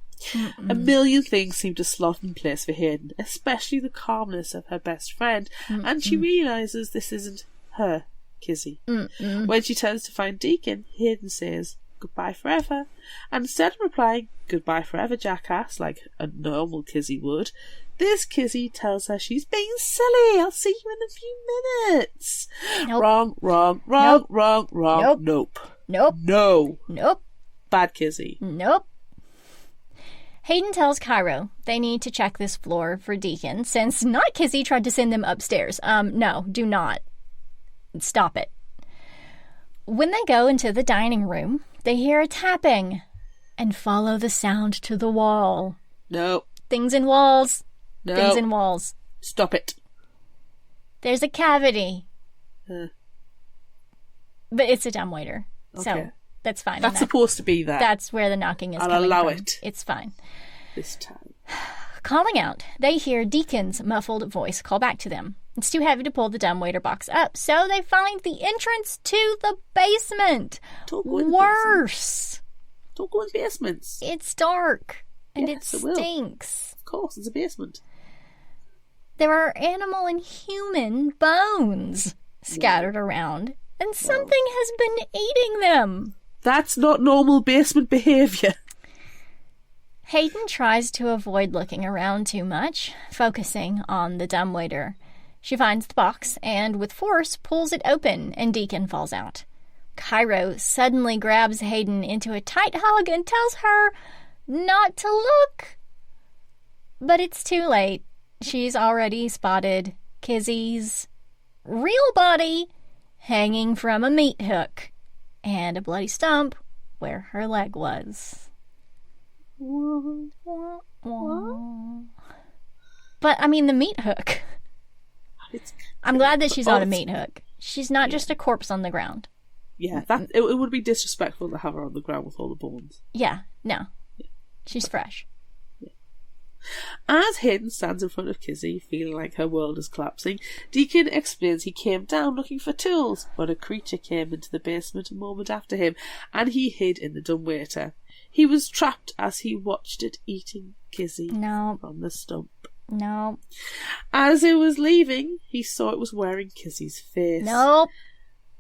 A million things seem to slot in place for Hayden, especially the calmness of her best friend, and she realises this isn't her Kizzy. When she turns to find Deacon, Hayden says, "Goodbye forever," and instead of replying, "Goodbye forever, jackass," like a normal Kizzy would, this Kizzy tells her she's being silly. I'll see you in a few minutes. Nope. Wrong. Nope. No. Bad Kizzy. Nope. Hayden tells Cairo they need to check this floor for Deacon, since not Kizzy tried to send them upstairs. No, do not. Stop it. When they go into the dining room, they hear a tapping and follow the sound to the wall. No. Things in walls. No. Things in walls. Stop it. There's a cavity. But it's a dumbwaiter. Okay. So that's fine. That's supposed to be there. That's where the knocking is coming from. I'll allow it. It's fine. This time. Calling out, they hear Deacon's muffled voice call back to them. It's too heavy to pull the dumbwaiter box up, so they find the entrance to the basement. Worse. Don't go in basements. It's dark, and yes, it stinks. Of course, it's a basement. There are animal and human bones scattered around, and something has been eating them. That's not normal basement behaviour. Hayden tries to avoid looking around too much, focusing on the dumbwaiter. She finds the box and, with force, pulls it open, and Deacon falls out. Cairo suddenly grabs Hayden into a tight hug and tells her not to look. But it's too late. She's already spotted Kizzy's real body hanging from a meat hook and a bloody stump where her leg was. But, I mean, the meat hook. I'm glad that she's on a meat hook. She's not just a corpse on the ground. Yeah, it would be disrespectful to have her on the ground with all the bones. Yeah, no. She's fresh. As Hayden stands in front of Kizzy, feeling like her world is collapsing, Deacon explains he came down looking for tools, but a creature came into the basement a moment after him, and he hid in the dumbwaiter. He was trapped as he watched it eating Kizzy from the stump. No. As it was leaving, he saw it was wearing Kizzy's face. Nope.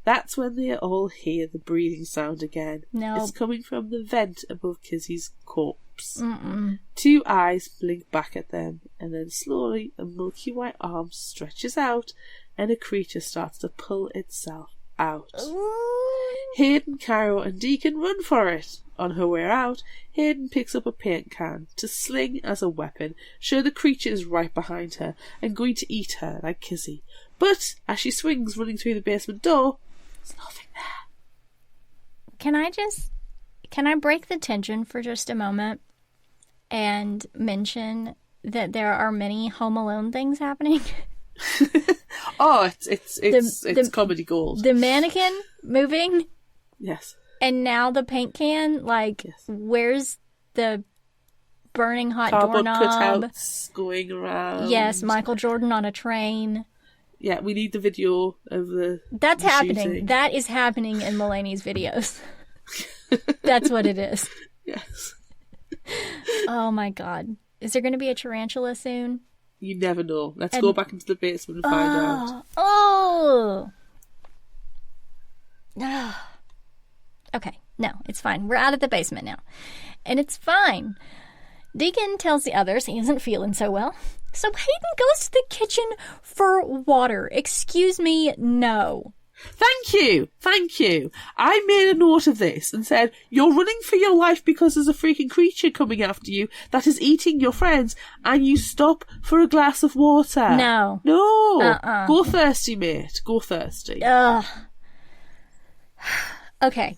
That's when they all hear the breathing sound again. No. It's coming from the vent above Kizzy's corpse. Mm-mm. Two eyes blink back at them, and then slowly a milky white arm stretches out, and a creature starts to pull itself out. Ooh. Hayden, Cairo, and Deacon run for it. On her way out, Hayden picks up a paint can to sling as a weapon, sure the creature is right behind her and going to eat her like Kizzy. But as she swings running through the basement door, there's nothing there. Can I break the tension for just a moment and mention that there are many Home Alone things happening? Oh, it's comedy gold. The mannequin moving. Yes. And now the paint can, where's the burning hot cardboard doorknob? Cutouts going around. Yes, Michael Jordan on a train. Yeah, we need the video of the That's the happening. shooting. That is happening in Mulaney's videos. That's what it is. Yes. Oh my god. Is there going to be a tarantula soon? You never know. Let's go back into the basement and find out. Oh! Okay, no, it's fine. We're out of the basement now. And it's fine. Deacon tells the others he isn't feeling so well. So Hayden goes to the kitchen for water. Excuse me, no. Thank you. I made a note of this and said, you're running for your life because there's a freaking creature coming after you that is eating your friends, and you stop for a glass of water. No. Go thirsty, mate. Go thirsty. Okay.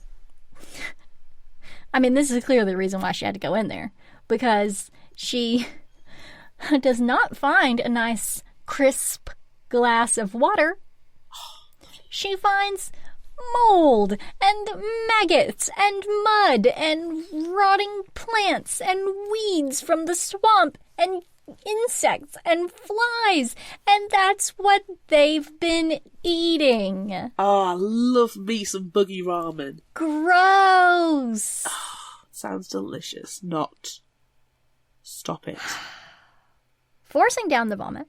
I mean, this is clearly the reason why she had to go in there. Because she does not find a nice, crisp glass of water. She finds mold and maggots and mud and rotting plants and weeds from the swamp and insects and flies, and that's what they've been eating. Oh, I love me some buggy ramen. Gross. Sounds delicious. Not. Stop it. Forcing down the vomit.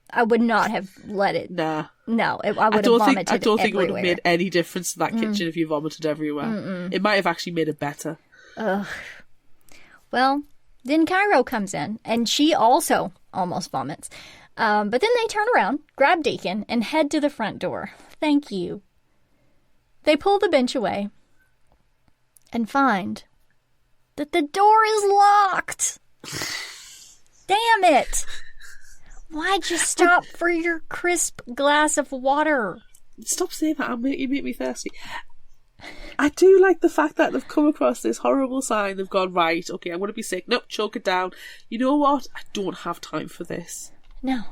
I would not have let it. Nah. No, I would have vomited I don't think everywhere. it would have made any difference to that kitchen if you vomited everywhere. Mm-mm. It might have actually made it better. Ugh. Well, then Cairo comes in, and she also almost vomits. But then they turn around, grab Deacon, and head to the front door. Thank you. They pull the bench away and find that the door is locked. Damn it! Why'd you stop for your crisp glass of water? Stop saying that. You make me thirsty. I do like the fact that they've come across this horrible sign. They've gone, right, okay, I'm going to be sick. Nope, choke it down. You know what? I don't have time for this. No.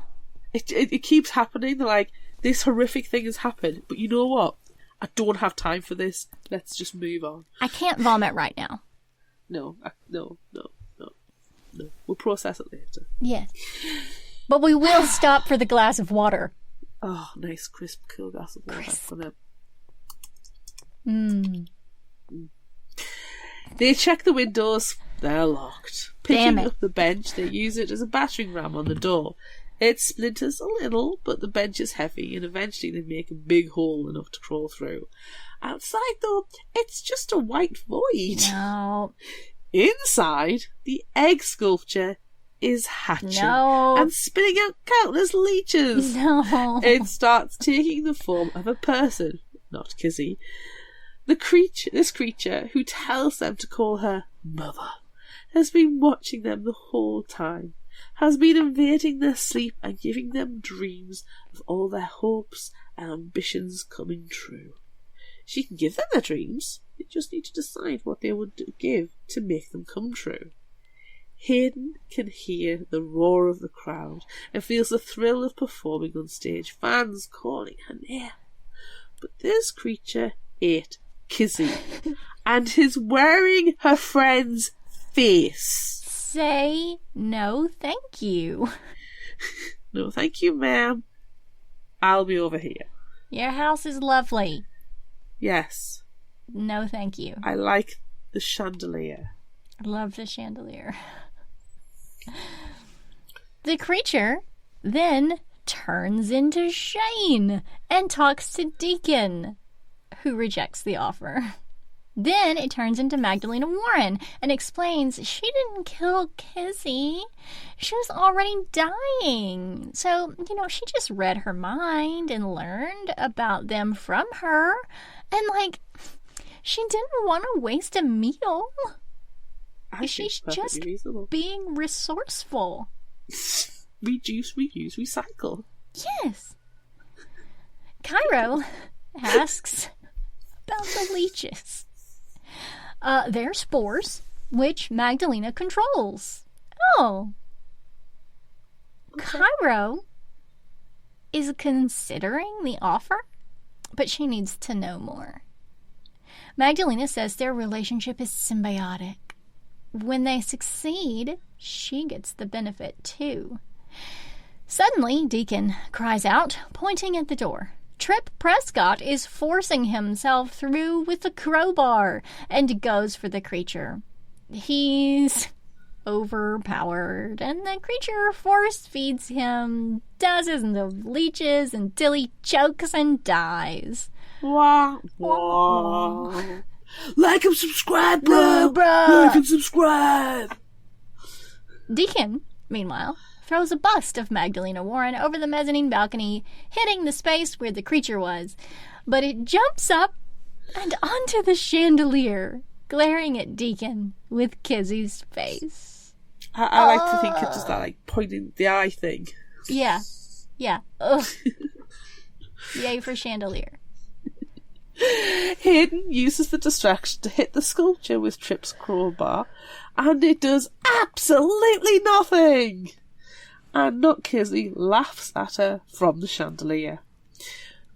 It keeps happening. They're like, this horrific thing has happened. But you know what? I don't have time for this. Let's just move on. I can't vomit right now. No. We'll process it later. Yes. But we will stop for the glass of water. Oh, nice, crisp, cool glass of water. Crisp. They check the windows. They're locked. Damn Picking it. up the bench, they use it as a battering ram on the door. It splinters a little, but the bench is heavy, and eventually they make a big hole enough to crawl through. Outside, though, it's just a white void. No. Inside, the egg sculpture is hatching No. and spitting out countless leeches. No. It starts taking the form of a person, not Kizzy. This creature who tells them to call her Mother, has been watching them the whole time, has been invading their sleep and giving them dreams of all their hopes and ambitions coming true. She can give them their dreams, they just need to decide what they would give to make them come true. Hayden can hear the roar of the crowd and feels the thrill of performing on stage, fans calling her name. But this creature ate Kizzy and is wearing her friend's face. Say no thank you. No thank you, ma'am. I'll be over here. Your house is lovely. Yes. No thank you. I like the chandelier. I love the chandelier. The creature then turns into Shane and talks to Deacon, who rejects the offer. Then it turns into Magdalena Warren and explains she didn't kill Kizzy. She was already dying. So, she just read her mind and learned about them from her. And, she didn't want to waste a meal. She's just reasonable. Being resourceful. Reduce, reuse, recycle. Yes. Cairo asks about the leeches. They're spores, which Magdalena controls. Oh. Okay. Cairo is considering the offer, but she needs to know more. Magdalena says their relationship is symbiotic. When they succeed, she gets the benefit too. Suddenly, Deacon cries out, pointing at the door. Trip Prescott is forcing himself through with a crowbar and goes for the creature. He's overpowered, and the creature force feeds him dozens of leeches until he chokes and dies. Wah, wah. Like and subscribe, bro! Like and subscribe! Deacon, meanwhile, throws a bust of Magdalena Warren over the mezzanine balcony, hitting the space where the creature was. But it jumps up and onto the chandelier, glaring at Deacon with Kizzy's face. I like to think it's just that, pointing the eye thing. Yeah. Ugh. Yay for chandelier. Hayden uses the distraction to hit the sculpture with Trip's crowbar, and it does absolutely nothing. And Not Kizzy laughs at her from the chandelier.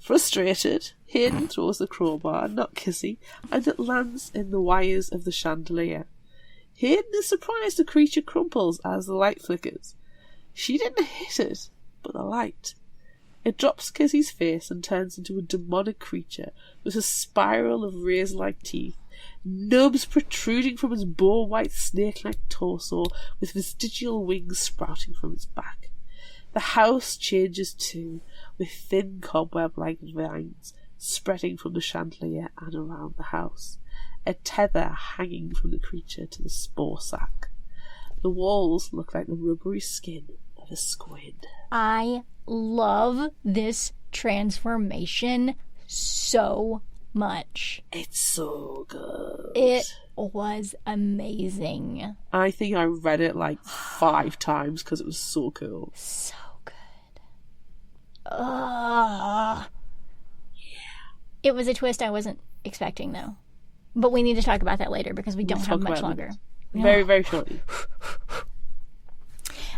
Frustrated, Hayden throws the crowbar at Not Kizzy, and it lands in the wires of the chandelier. Hayden is surprised the creature crumples as the light flickers. She didn't hit it, but the light. It drops Kizzy's face and turns into a demonic creature with a spiral of razor-like teeth, nubs protruding from its boar-white snake-like torso with vestigial wings sprouting from its back. The house changes too, with thin cobweb-like vines spreading from the chandelier and around the house, a tether hanging from the creature to the spore sac. The walls look like the rubbery skin of a squid. I love this transformation so much. It's so good. It was amazing. I think I read it 5 times because it was so cool. So good. Yeah. It was a twist I wasn't expecting, though. But we need to talk about that later because we don't have much longer. Very, very shortly.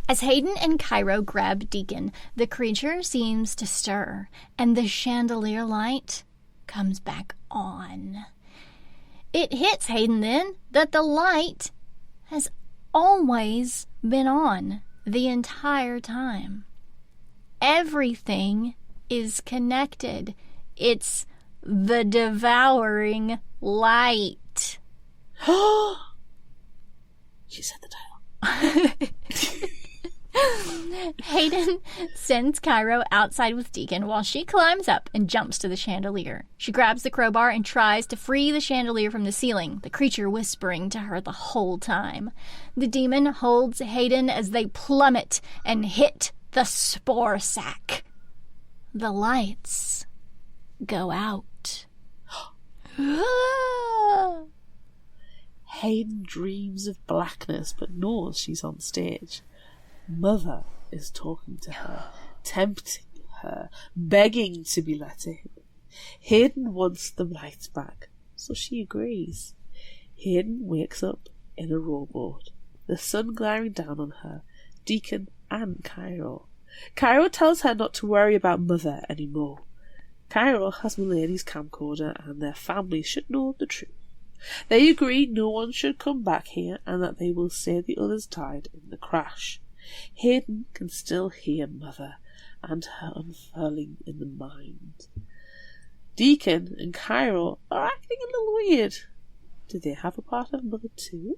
As Hayden and Cairo grab Deacon, the creature seems to stir, and the chandelier light comes back on. It hits Hayden then that the light has always been on the entire time. Everything is connected. It's the Devouring Light. She said the title. Hayden sends Cairo outside with Deacon while she climbs up and jumps to the chandelier. She grabs the crowbar and tries to free the chandelier from the ceiling, the creature whispering to her the whole time. The demon holds Hayden as they plummet and hit the spore sac. The lights go out. Hayden dreams of blackness but knows she's on stage. Mother is talking to her, tempting her, begging to be let in. Hayden wants the lights back, so she agrees. Hayden wakes up in a rowboat, the sun glaring down on her, Deacon and Cairo. Cairo tells her not to worry about Mother anymore. Cairo has Mulaney's camcorder and their family should know the truth. They agree no one should come back here and that they will say the others died in the crash. Hayden can still hear Mother and her unfurling in the mind. Deacon and Cairo are acting a little weird. Do they have a part of Mother too?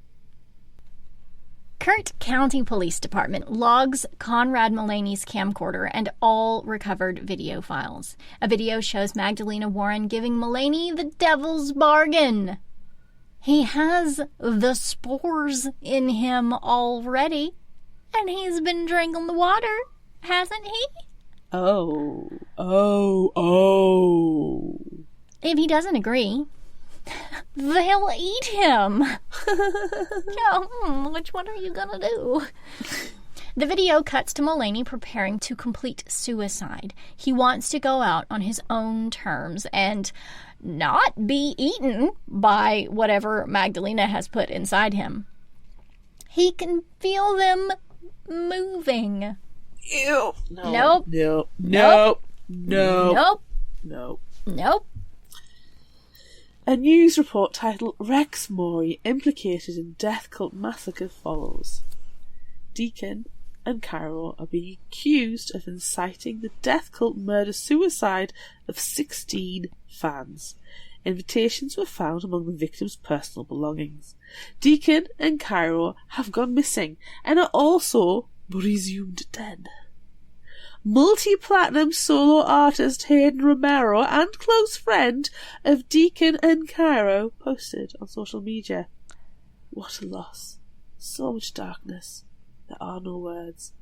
Kurt County Police Department logs Conrad Mulaney's camcorder and all recovered video files. A video shows Magdalena Warren giving Mulaney the devil's bargain. He has the spores in him already, and he's been drinking the water, hasn't he? Oh. If he doesn't agree, they'll eat him. Which one are you gonna do? The video cuts to Mulaney preparing to complete suicide. He wants to go out on his own terms and not be eaten by whatever Magdalena has put inside him. He can feel them moving. Ew. Nope. A news report titled Rex Maury Implicated in Death Cult Massacre follows. Deacon and Cairo are being accused of inciting the death cult murder-suicide of 16 fans. Invitations were found among the victims' personal belongings. Deacon and Cairo have gone missing and are also presumed dead. Multi-platinum solo artist Hayden Romero and close friend of Deacon and Cairo posted on social media. What a loss. So much darkness. There are no words.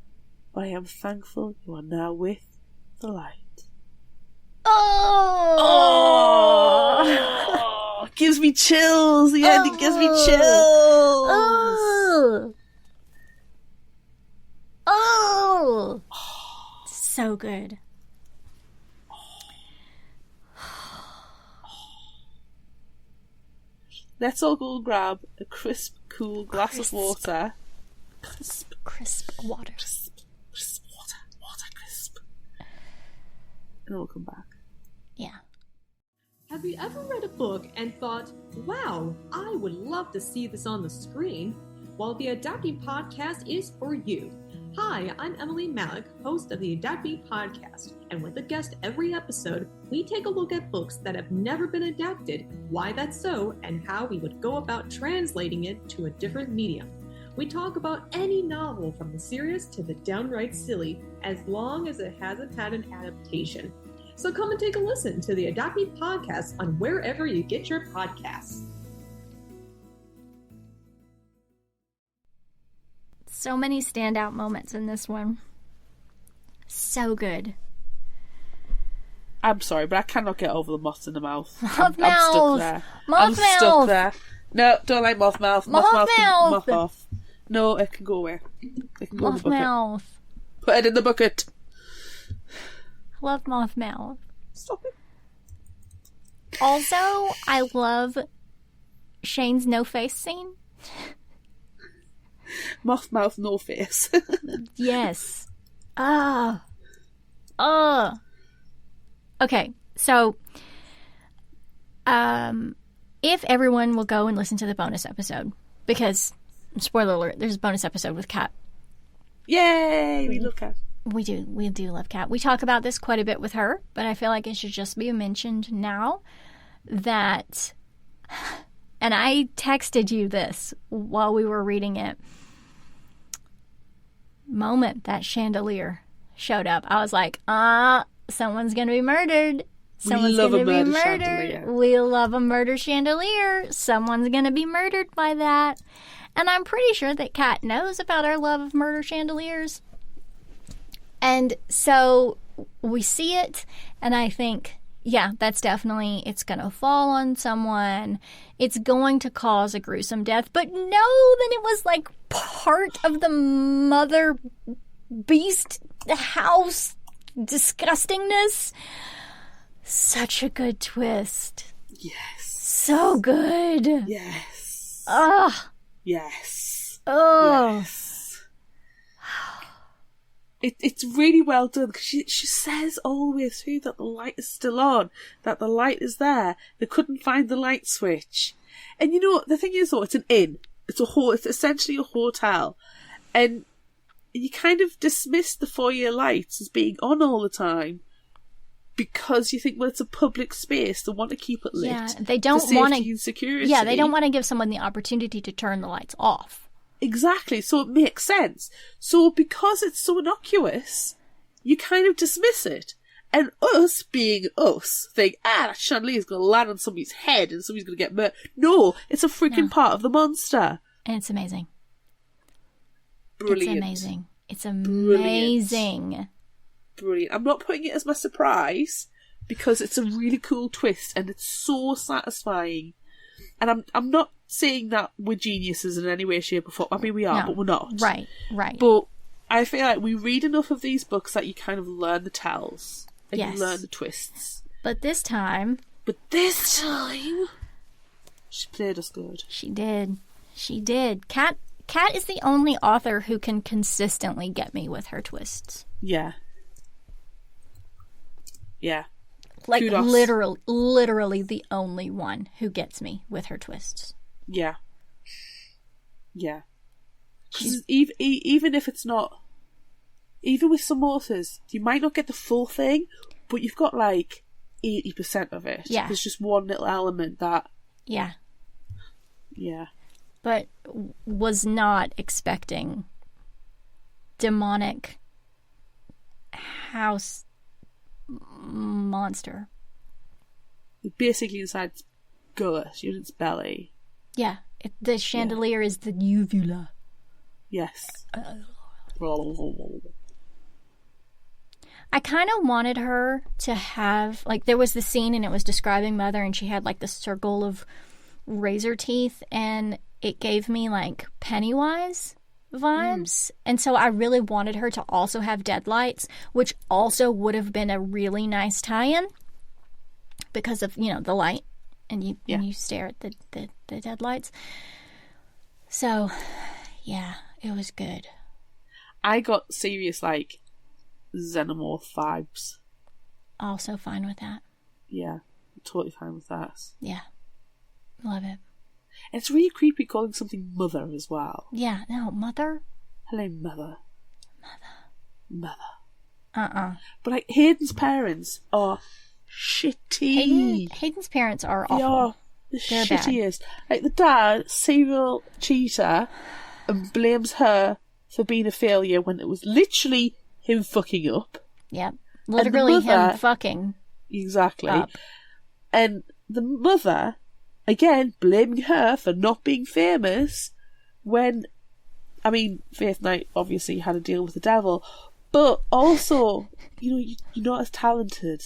But I am thankful you are now with the light. Oh! Gives me chills. The ending gives me chills. Oh! So good. Let's all go grab a crisp, cool glass of water. Crisp water. Crisp water. Water crisp. And then we'll come back. Yeah. Have you ever read a book and thought, wow, I would love to see this on the screen? Well, the Adapting Podcast is for you. Hi, I'm Emily Malik, host of the Adapting Podcast, and with a guest every episode, we take a look at books that have never been adapted, why that's so, and how we would go about translating it to a different medium. We talk about any novel from the serious to the downright silly, as long as it hasn't had an adaptation. So come and take a listen to the Adapting Podcast on wherever you get your podcasts. So many standout moments in this one. So good. I'm sorry, but I cannot get over the moth in the mouth. Moth I'm stuck there. I'm stuck there. No, don't like moth mouth. Moth mouth can moth off. No, it can go away. It can go in the bucket. Mouth. Put it in the bucket. Love moth mouth. Stop it. Also, I love Shane's no face scene. Moth mouth, no face. Yes. Okay, so if everyone will go and listen to the bonus episode, because spoiler alert, there's a bonus episode with Kat. Yay! We love Kat. We do love Kat. We talk about this quite a bit with her, but I feel like it should just be mentioned now that, and I texted you this while we were reading it. Moment that chandelier showed up, I was like, someone's gonna be murdered. Someone's gonna be murdered. Chandelier. We love a murder chandelier. Someone's gonna be murdered by that. And I'm pretty sure that Kat knows about our love of murder chandeliers. And so we see it, and I think, Yeah, that's definitely, it's going to fall on someone. It's going to cause a gruesome death. But know that it was like part of the mother beast house disgustingness. Such a good twist. Yes. So good. Yes. Ugh. Yes. Oh. Yes. It's really well done, because she says all the way through that the light is still on, that the light is there. They couldn't find the light switch. And you know, the thing is though, it's an inn. It's essentially a hotel. And you kind of dismiss the foyer lights as being on all the time because you think, well, it's a public space. They want to keep it lit. Yeah, they don't want to. Security. Yeah, they don't want to give someone the opportunity to turn the lights off. Exactly, so it makes sense. So because it's so innocuous, you kind of dismiss it. And us, being us, think, that chandelier's going to land on somebody's head and somebody's going to get murdered. No, it's a freaking part of the monster. And it's amazing. Brilliant. It's amazing. It's amazing. Brilliant. I'm not putting it as my surprise because it's a really cool twist and it's so satisfying. And I'm not saying that we're geniuses in any way, shape or form. I mean, we are, but we're not. Right. But I feel like we read enough of these books that you kind of learn the tells. And you learn the twists. But this time... she played us good. She did. Kat is the only author who can consistently get me with her twists. Yeah. Yeah. Like, Kudos. literally the only one who gets me with her twists. Yeah. Yeah. Even if it's not... Even with some authors, you might not get the full thing, but you've got, like, 80% of it. Yeah. There's just one little element that... Yeah. Yeah. But was not expecting demonic house monster. Basically inside its gullet, in its belly. Yeah. The chandelier is the uvula. Yes. I kind of wanted her to have, like, there was the scene and it was describing Mother and she had, like, the circle of razor teeth and it gave me, like, Pennywise vibes. And so I really wanted her to also have deadlights, which also would have been a really nice tie-in because of, you know, the light and you stare at the deadlights. So, yeah, it was good. I got serious, like, xenomorph vibes. Also fine with that. Yeah, totally fine with that. Yeah, love it. It's really creepy calling something Mother as well. Yeah, no, Mother? Hello, Mother. Mother. But, like, Hayden's parents are shitty. Hayden's parents are awful. They are the shittiest. Like, the dad, serial cheater, and blames her for being a failure when it was literally him fucking up. Yep. Literally him fucking exactly up. And the mother, again, blaming her for not being famous when, I mean, Faith Knight obviously had to deal with the devil, but also, you know, you're not as talented.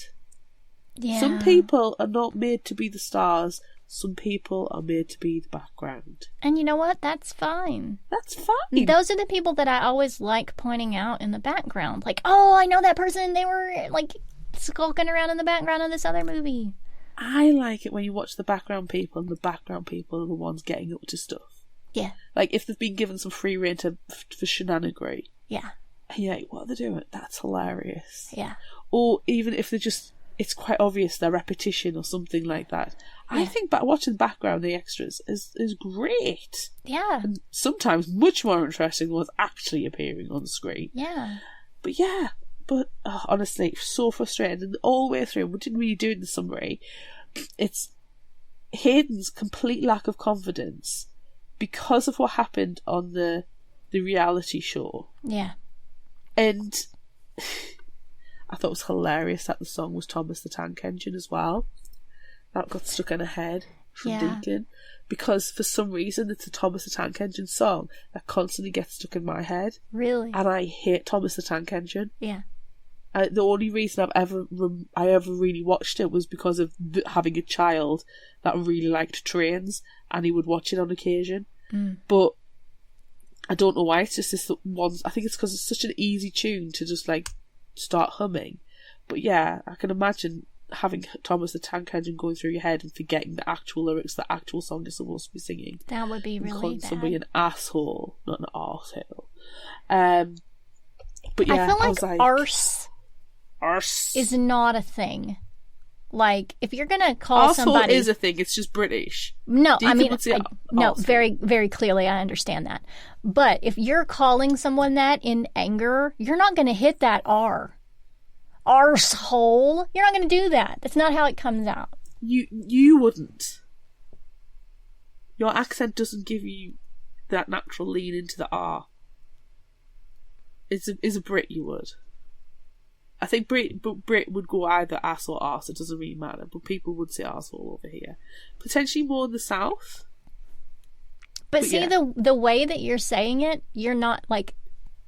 Yeah. Some people are not made to be the stars. Some people are made to be the background. And you know what? That's fine. That's fine. Those are the people that I always like pointing out in the background. Like, oh, I know that person. They were, like, skulking around in the background of this other movie. I like it when you watch the background people and the background people are the ones getting up to stuff. Yeah. Like, if they've been given some free rein for shenanigery. Yeah. And you're like, what are they doing? That's hilarious. Yeah. Or even if they're just, it's quite obvious they're repetition or something like that. Yeah. I think watching the background, the extras, is great. Yeah. And sometimes much more interesting than what's actually appearing on the screen. Yeah. But honestly, so frustrated. And all the way through, we didn't really do it in the summary. It's Hayden's complete lack of confidence because of what happened on the reality show. Yeah. And I thought it was hilarious that the song was Thomas the Tank Engine as well. That got stuck in her head from Deacon. Because for some reason it's a Thomas the Tank Engine song that constantly gets stuck in my head. Really? And I hate Thomas the Tank Engine. Yeah. The only reason I ever really watched it was because of having a child that really liked trains, and he would watch it on occasion. But I don't know why. It's just this one. I think it's because it's such an easy tune to just like start humming. But yeah, I can imagine having Thomas the Tank Engine going through your head and forgetting the actual lyrics, the actual song you're supposed to be singing. That would be really calling bad. somebody an asshole, not an arsehole. But yeah, I feel was like arse is not a thing. Like, if you're gonna call arsehole somebody, is a thing. It's just British. No, I mean, no, very, very clearly, I understand that. But if you're calling someone that in anger, you're not going to hit that R. Arsehole. You're not going to do that. That's not how it comes out. You wouldn't. Your accent doesn't give you that natural lean into the R. Is a Brit, you would. I think Brit would go either ass or arse. It doesn't really matter. But people would say arsehole over here. Potentially more in the south. But see, yeah. the way that you're saying it, you're not like,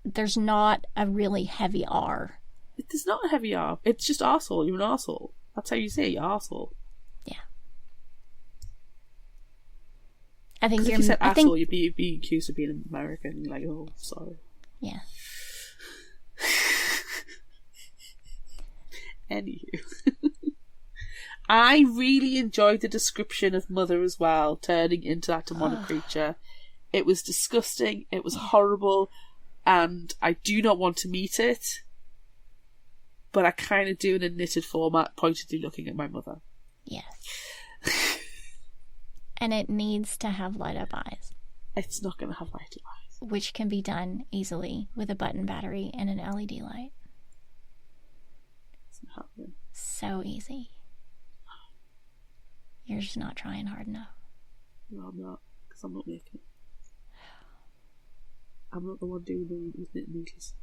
there's not a really heavy R. There's not a heavy R. It's just arsehole. You're an arsehole. That's how you say it, you're arsehole. Yeah. I think if you said asshole, you'd be accused of being American. You're like, oh, sorry. Yeah. Anywho. I really enjoyed the description of Mother as well, turning into that demonic creature. It was disgusting, it was horrible, and I do not want to meet it, but I kind of do in a knitted format, pointedly looking at my mother. Yes. And it needs to have light up eyes. It's not going to have light up eyes. Which can be done easily with a button battery and an LED light. It's not happening. So easy. You're just not trying hard enough. No, I'm not, because I'm not making it. I'm not the one doing the knit needles.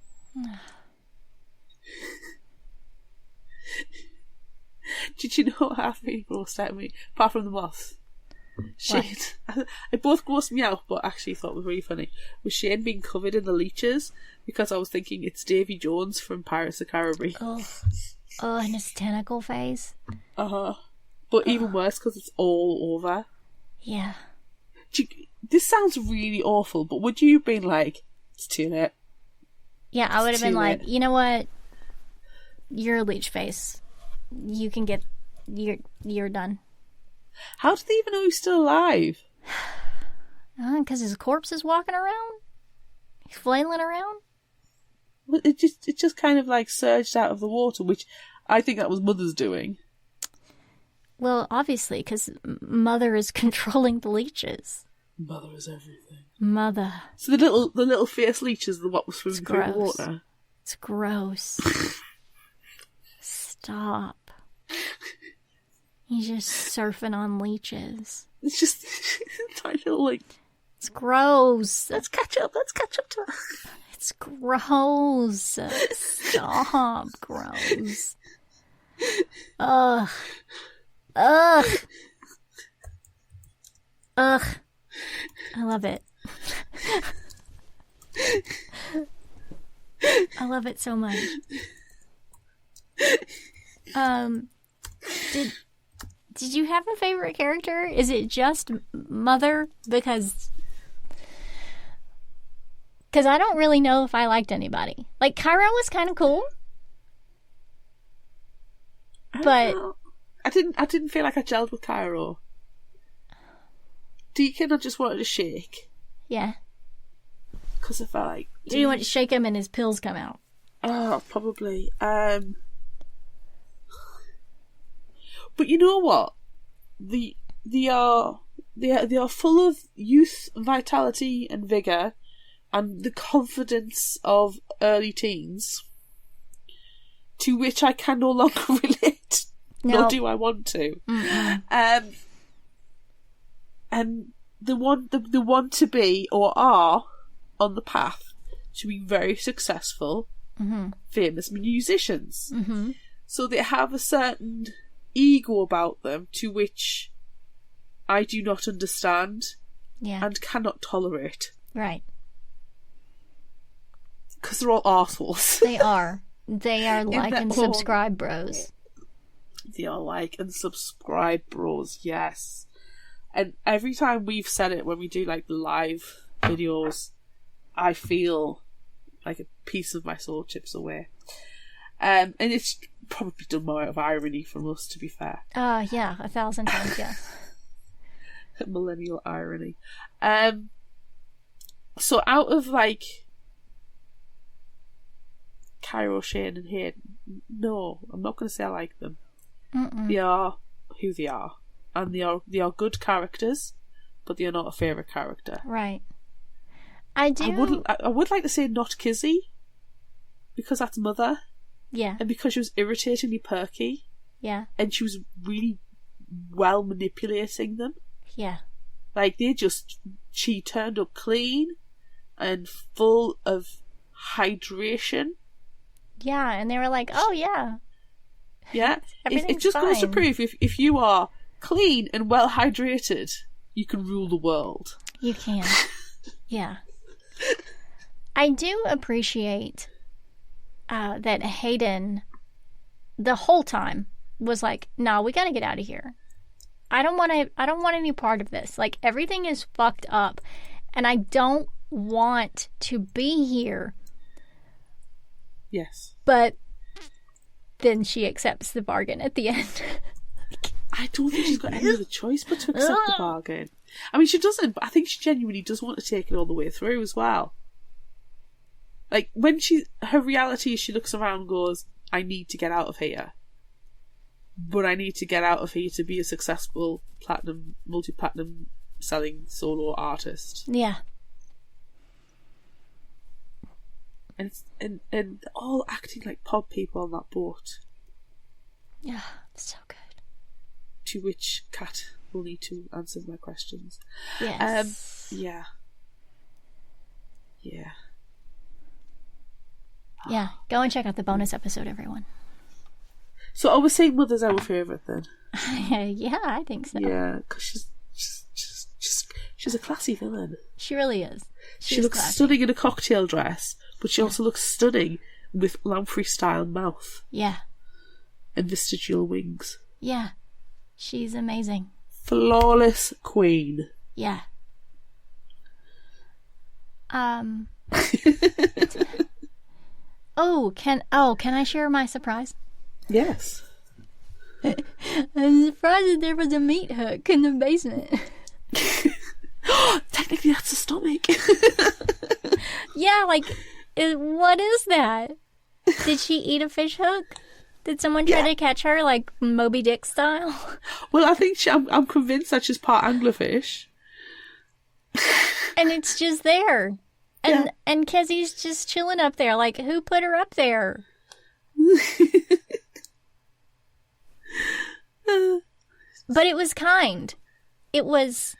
Did you know what half people grossed out of me? Apart from the moths. Shane, it both grossed me out, but actually thought it was really funny. Was Shane being covered in the leeches? Because I was thinking it's Davy Jones from Pirates of the Caribbean. Oh, and his tentacle face. But even worse because it's all over. Yeah. This sounds really awful, but would you have been like, it's too late? Yeah, I would have been like, you know what? You're a leech face. You can get... You're done. How did they even know he's still alive? Because his corpse is walking around. He's flailing around. It just kind of like surged out of the water, which I think that was Mother's doing. Well, obviously, because Mother is controlling the leeches. Mother is everything. Mother. So the little fierce leeches are what was swimming through the water. It's gross. Stop. He's just surfing on leeches. It's just tiny little like. It's gross. Let's catch up to it. It's gross. Stop. Gross. Ugh. I love it. I love it so much. Did you have a favorite character? Is it just Mother? Because I don't really know if I liked anybody. Like, Cairo was kind of cool. But I didn't feel like I gelled with Cairo. Deacon, I just wanted to shake. Yeah. Because I felt like... Do you want to shake him and his pills come out? Oh, probably. But you know what? They are full of youth, vitality, and vigour, and the confidence of early teens, to which I can no longer relate. No. Nor do I want to. Mm-hmm. And they want to be or are on the path to be very successful, famous musicians. Mm-hmm. So they have a certain ego about them to which I do not understand and cannot tolerate. Right. Because they're all arseholes. They are. They are like and subscribe bros. They are like and subscribe bros, yes. And every time we've said it when we do like live videos, I feel like a piece of my soul chips away. And it's probably done more out of irony from us, to be fair. Yeah, 1,000 times, yeah. Millennial irony. So out of like Cairo, Shane and Hayden, no, I'm not going to say I like them. Mm-mm. They are who they are. And they are good characters, but they are not a favourite character. Right. I would like to say not Kizzy, because that's Mother. Yeah. And because she was irritatingly perky. Yeah. And she was really well manipulating them. Yeah. Like, she turned up clean and full of hydration. Yeah, and they were like, oh yeah. Yeah. It just goes to prove if you are clean and well hydrated, you can rule the world. You can. Yeah. I do appreciate that Hayden the whole time was like, no, we gotta get out of here. I don't want any part of this. Like, everything is fucked up and I don't want to be here. Yes. But then she accepts the bargain at the end. I don't think she's got any other choice but to accept the bargain. I mean, she doesn't, but I think she genuinely does want to take it all the way through as well. Like, when her reality is she looks around and goes, I need to get out of here. But I need to get out of here to be a successful multi-platinum selling solo artist. Yeah. And all acting like pod people on that boat. Yeah, so good. To which Kat will need to answer my questions. Yes. Yeah. Yeah. Yeah, go and check out the bonus episode, everyone. So I was saying Mother's our favourite then. Yeah, I think so. Yeah, because she's a classy villain. She really is. She looks stunning in a cocktail dress, but she also looks stunning with Lamprey-style mouth. Yeah. And vestigial wings. Yeah. She's amazing. Flawless queen. Yeah. Can I share my surprise? Yes. I'm surprised that there was a meat hook in the basement. Technically, that's a stomach. Yeah, like, what is that? Did she eat a fish hook? Did someone try to catch her, like, Moby Dick style? Well, I think I'm convinced that she's part anglerfish. And it's just there. And Kezzy's just chilling up there. Like, who put her up there? But it was kind. It was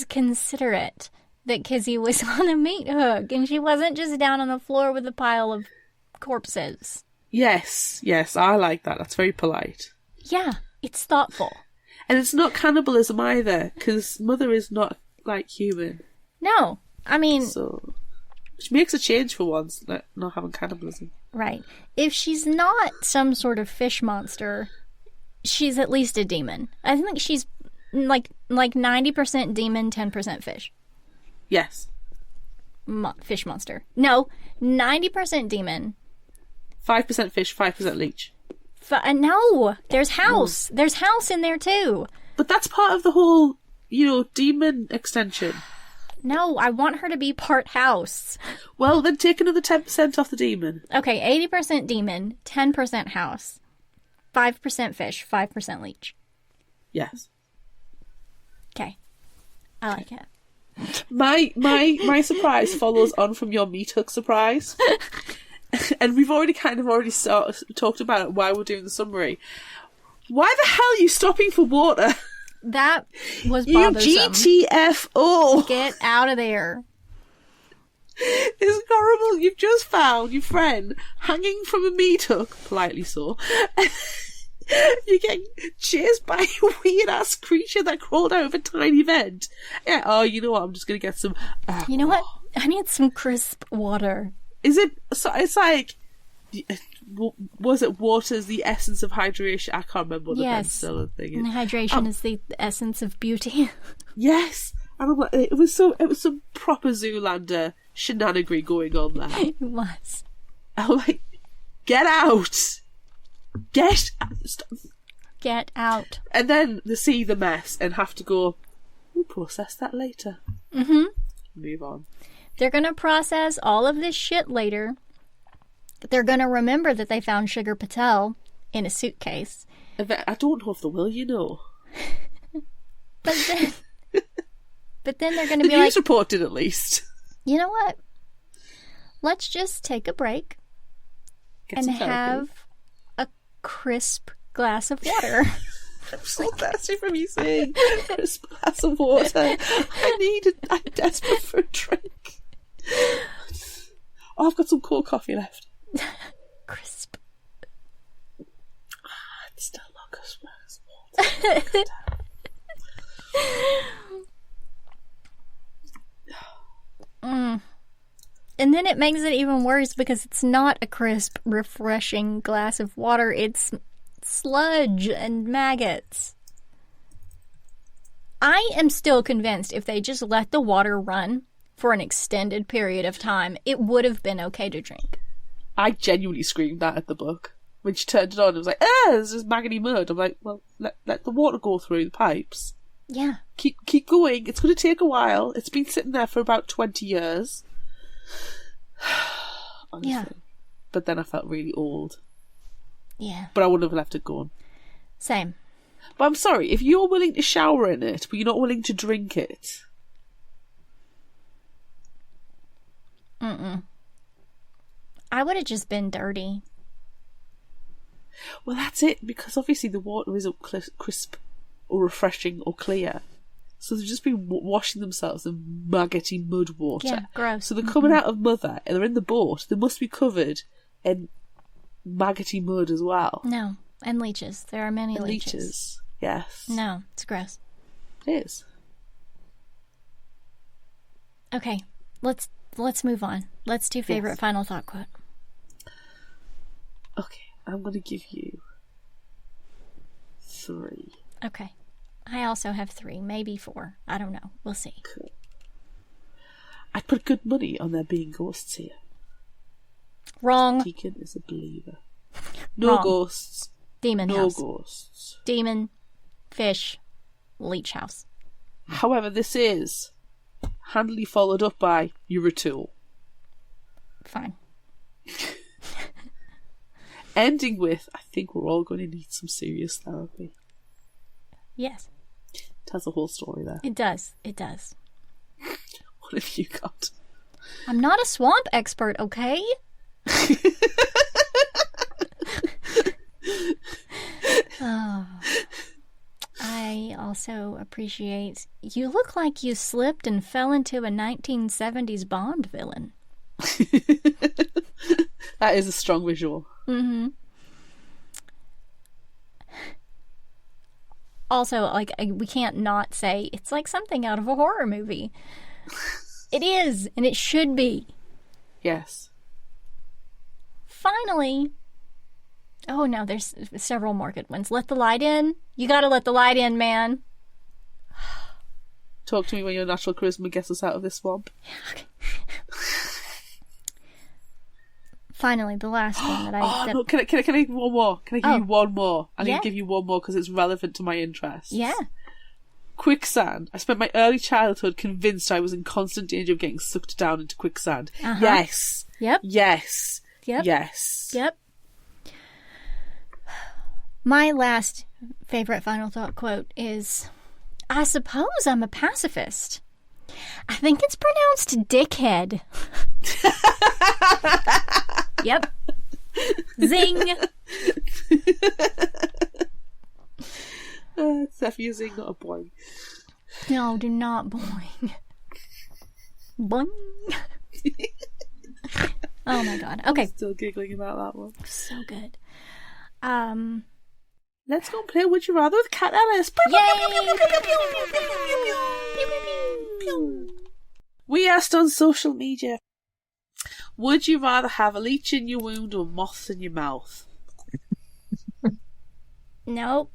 considerate that Kizzy was on a meat hook and she wasn't just down on the floor with a pile of corpses. Yes, I like that. That's very polite. Yeah, it's thoughtful. And it's not cannibalism either, because Mother is not, like, human. No, I mean... So, which makes a change for once, like, not having cannibalism. Right. If she's not some sort of fish monster, she's at least a demon. I think she's, like 90% demon, 10% fish. Yes. Fish monster. No, 90% demon. 5% fish, 5% leech. No, there's house. There's house in there too. But that's part of the whole, demon extension. No, I want her to be part house. Well, then take another 10% off the demon. Okay, 80% demon, 10% house, 5% fish, 5% leech. Yes. Okay. I like it. My surprise follows on from your meat hook surprise. And we've already talked about it while we're doing the summary. Why the hell are you stopping for water? That was bothersome. You GTFO! Get out of there. It's horrible. You've just found your friend hanging from a meat hook, politely so. You're getting chased by a weird-ass creature that crawled out of a tiny vent. Yeah, oh, you know what? I'm just going to get some... You know what? I need some crisp water. Is it... So it's like... Was it water's the essence of hydration? I can't remember what the penicillin thing is. And hydration is the essence of beauty. Yes. And I'm like, it was some proper Zoolander shenanigery going on there. It was. I'm like, get out! Get out. And then they see the mess and have to go, we'll process that later. Mm-hmm. Move on. They're going to process all of this shit later. They're going to remember that they found Sugar Patel in a suitcase. I don't know if they will, you know. But then they're going to be like... The news report did, at least. You know what? Let's just take a break and have a crisp glass of water. I'm so thirsty from you saying crisp glass of water. I'm desperate for a drink. Oh, I've got some cold coffee left. Crisp. It's still not crisp glass of water. And then it makes it even worse because it's not a crisp, refreshing glass of water. It's sludge and maggots. I am still convinced if they just let the water run for an extended period of time, it would have been okay to drink. I genuinely screamed that at the book. When she turned it on, it was like, there's just maggoty mud. I'm like, well, let the water go through the pipes. Yeah. Keep going. It's going to take a while. It's been sitting there for about 20 years. Honestly. Yeah. But then I felt really old. Yeah. But I wouldn't have left it going. Same. But I'm sorry, if you're willing to shower in it, but you're not willing to drink it... I would have just been dirty. Well, that's it, because obviously the water isn't crisp or refreshing or clear. So they've just been washing themselves in maggoty mud water. Yeah, gross. So they're coming out of mother, and they're in the boat. They must be covered in maggoty mud as well. No, and leeches. There are many leeches. Yes. No, it's gross. It is. Okay, let's move on. Let's do favorite final thought quote. Okay, I'm going to give you 3. Okay. I also have 3, maybe 4. I don't know. We'll see. Cool. I'd put good money on there being ghosts here. Wrong. Deacon is a believer. No Wrong. Ghosts. Demon no house. No ghosts. Demon. Fish. Leech house. However, this is handily followed up by you're a tool. Fine. Ending with, I think we're all going to need some serious therapy. Yes. It has a whole story there. It does. It does. What have you got? I'm not a swamp expert, okay? Oh. I also appreciate... You look like you slipped and fell into a 1970s Bond villain. That is a strong visual. Mm-hmm. Also, like, we can't not say it's like something out of a horror movie. It is, and it should be. Yes. Finally. Oh no, there's several more good ones. Let the light in. You gotta let the light in, man. Talk to me when your natural charisma gets us out of this swamp. Okay. Finally, the last one that I... No, can I give you one more? Can I give you one more? I need to give you one more because it's relevant to my interests. Yeah. Quicksand. I spent my early childhood convinced I was in constant danger of getting sucked down into quicksand. Uh-huh. Yes. Yep. Yes. Yep. Yes. Yep. My last favorite final thought quote is, I suppose I'm a pacifist. I think it's pronounced dickhead. Yep. Zing. It's definitely a zing, not a boing. No, do not boing. Boing. Oh my god. Okay. I'm still giggling about that one. So good. Let's go and play Would You Rather with Cat Ellis. Yay! We asked on social media, Would you rather have a leech in your wound or moths in your mouth? Nope.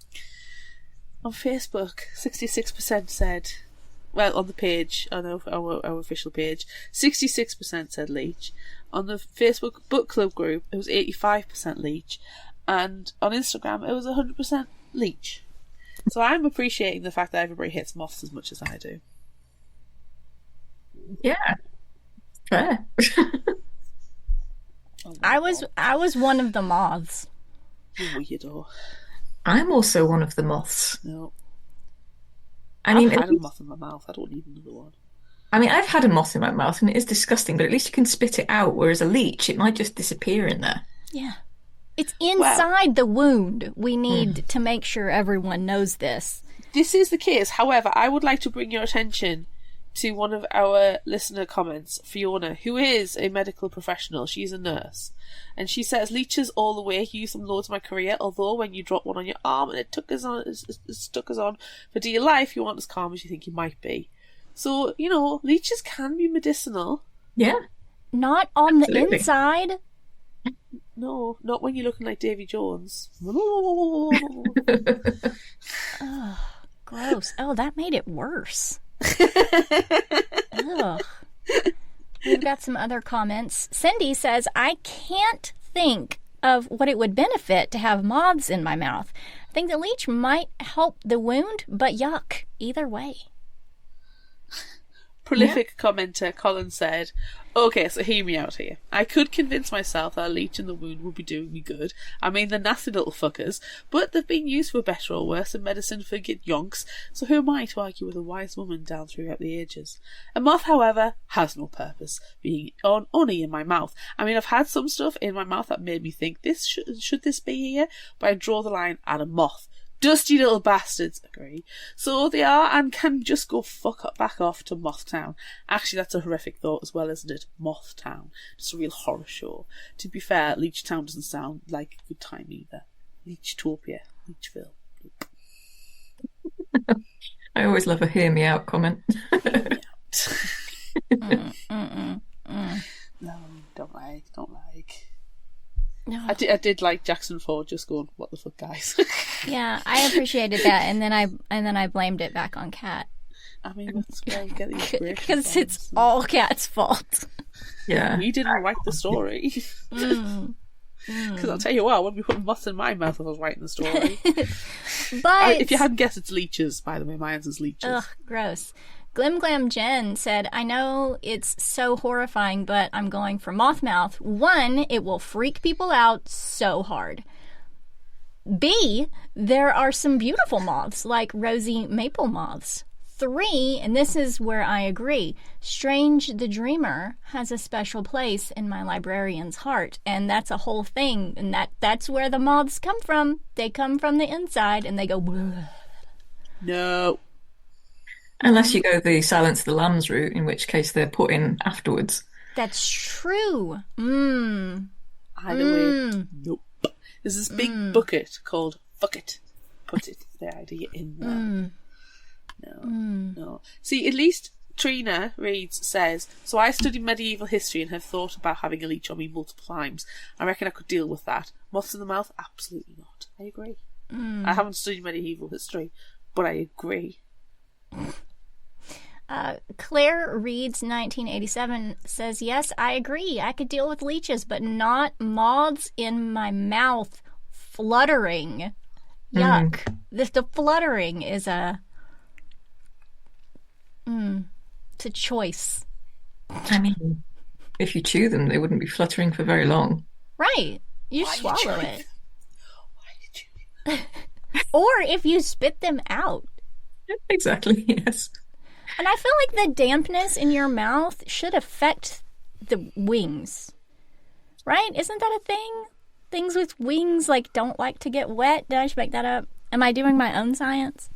On Facebook, 66% said, well, on the page, on our official page, 66% said leech. On the Facebook book club group, it was 85% leech. And on Instagram, it was 100% leech. So I'm appreciating the fact that everybody hates moths as much as I do. Yeah. Fair. I was one of the moths. You weirdo. I'm also one of the moths. No. I mean, I've had a moth in my mouth. I don't need another one. I mean, I've had a moth in my mouth and it is disgusting, but at least you can spit it out, whereas a leech, it might just disappear in there. Yeah. It's inside the wound. We need to make sure everyone knows this. This is the case. However, I would like to bring your attention to one of our listener comments, Fiona, who is a medical professional. She's a nurse. And she says, leeches all the way, use them loads of my career, although when you drop one on your arm and it stuck us on for dear life, you aren't as calm as you think you might be. So, you know, leeches can be medicinal. Yeah. Not on Absolutely. the inside. No, not when you're looking like Davy Jones. Ugh, gross. Oh, that made it worse. Ugh. We've got some other comments. Cindy says, I can't think of what it would benefit to have moths in my mouth. I think the leech might help the wound, but yuck. Either way. Prolific commenter Colin said, okay, so hear me out here. I could convince myself that a leech in the wound would be doing me good. I mean, they're nasty little fuckers, but they've been used for better or worse in medicine for yonks, so who am I to argue with a wise woman down throughout the ages? A moth, however, has no purpose, being only in my mouth. I mean, I've had some stuff in my mouth that made me think, this should this be here? But I draw the line at a moth. Dusty little bastards, agree. So they are and can just go back off to Moth Town. Actually, that's a horrific thought as well, isn't it? Moth Town. Just a real horror show. To be fair, Leech Town doesn't sound like a good time either. Leechtopia. Leechville. I always love a hear me out comment. No, don't like. No. I did like Jackson 4 just going, what the fuck, guys? Yeah, I appreciated that, and then I blamed it back on Kat. I mean, that's where we get the inspiration Because from, it's so. all Kat's fault. Yeah. We didn't write the story. Because I'll tell you what, I wouldn't be putting moths in my mouth if I was writing the story. But if you hadn't guessed, it's leeches, by the way. My answer's leeches. ugh, gross. Glim Jen said, I know it's so horrifying, but I'm going for moth mouth. 1, it will freak people out so hard. B, there are some beautiful moths, like rosy maple moths. 3, and this is where I agree, Strange the Dreamer has a special place in my librarian's heart, and that's a whole thing, and that's where the moths come from. They come from the inside, and they go... Bleh. No. Unless you go the Silence of the Lambs route, in which case they're put in afterwards. That's true. Either way, nope. There's this big bucket called Fuck It. Put it, the idea in there. No. See, at least Trina Reeds says, so I studied medieval history and have thought about having a leech on me multiple times. I reckon I could deal with that. Moths in the mouth? Absolutely not. I agree. I haven't studied medieval history, but I agree. Claire Reeds 1987 says, yes, I agree. I could deal with leeches, but not moths in my mouth fluttering. Yuck. The fluttering is it's a choice. I mean, if you chew them, they wouldn't be fluttering for very long. Right. You swallow it. Why did you? Or if you spit them out. Exactly, yes. And I feel like the dampness in your mouth should affect the wings. Right? Isn't that a thing? Things with wings don't like to get wet. Did I just make that up? Am I doing my own science?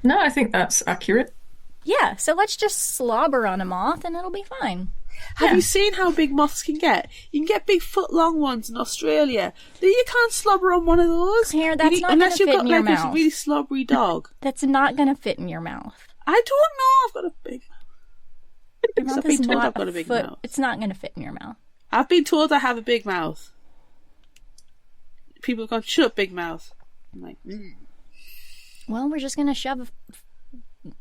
No, I think that's accurate. Yeah, so let's just slobber on a moth and it'll be fine. Have you seen how big moths can get? You can get big foot-long ones in Australia. You can't slobber on one of those. Here, that's not going to fit in your unless you've got mouth. a really slobbery dog. That's not going to fit in your mouth. I don't know. I've got a big mouth. Your mouth I've been is told not I've got a big foot. mouth. It's not going to fit in your mouth. I've been told I have a big mouth. People have gone, shut up, big mouth. I'm like, Well, we're just going to shove a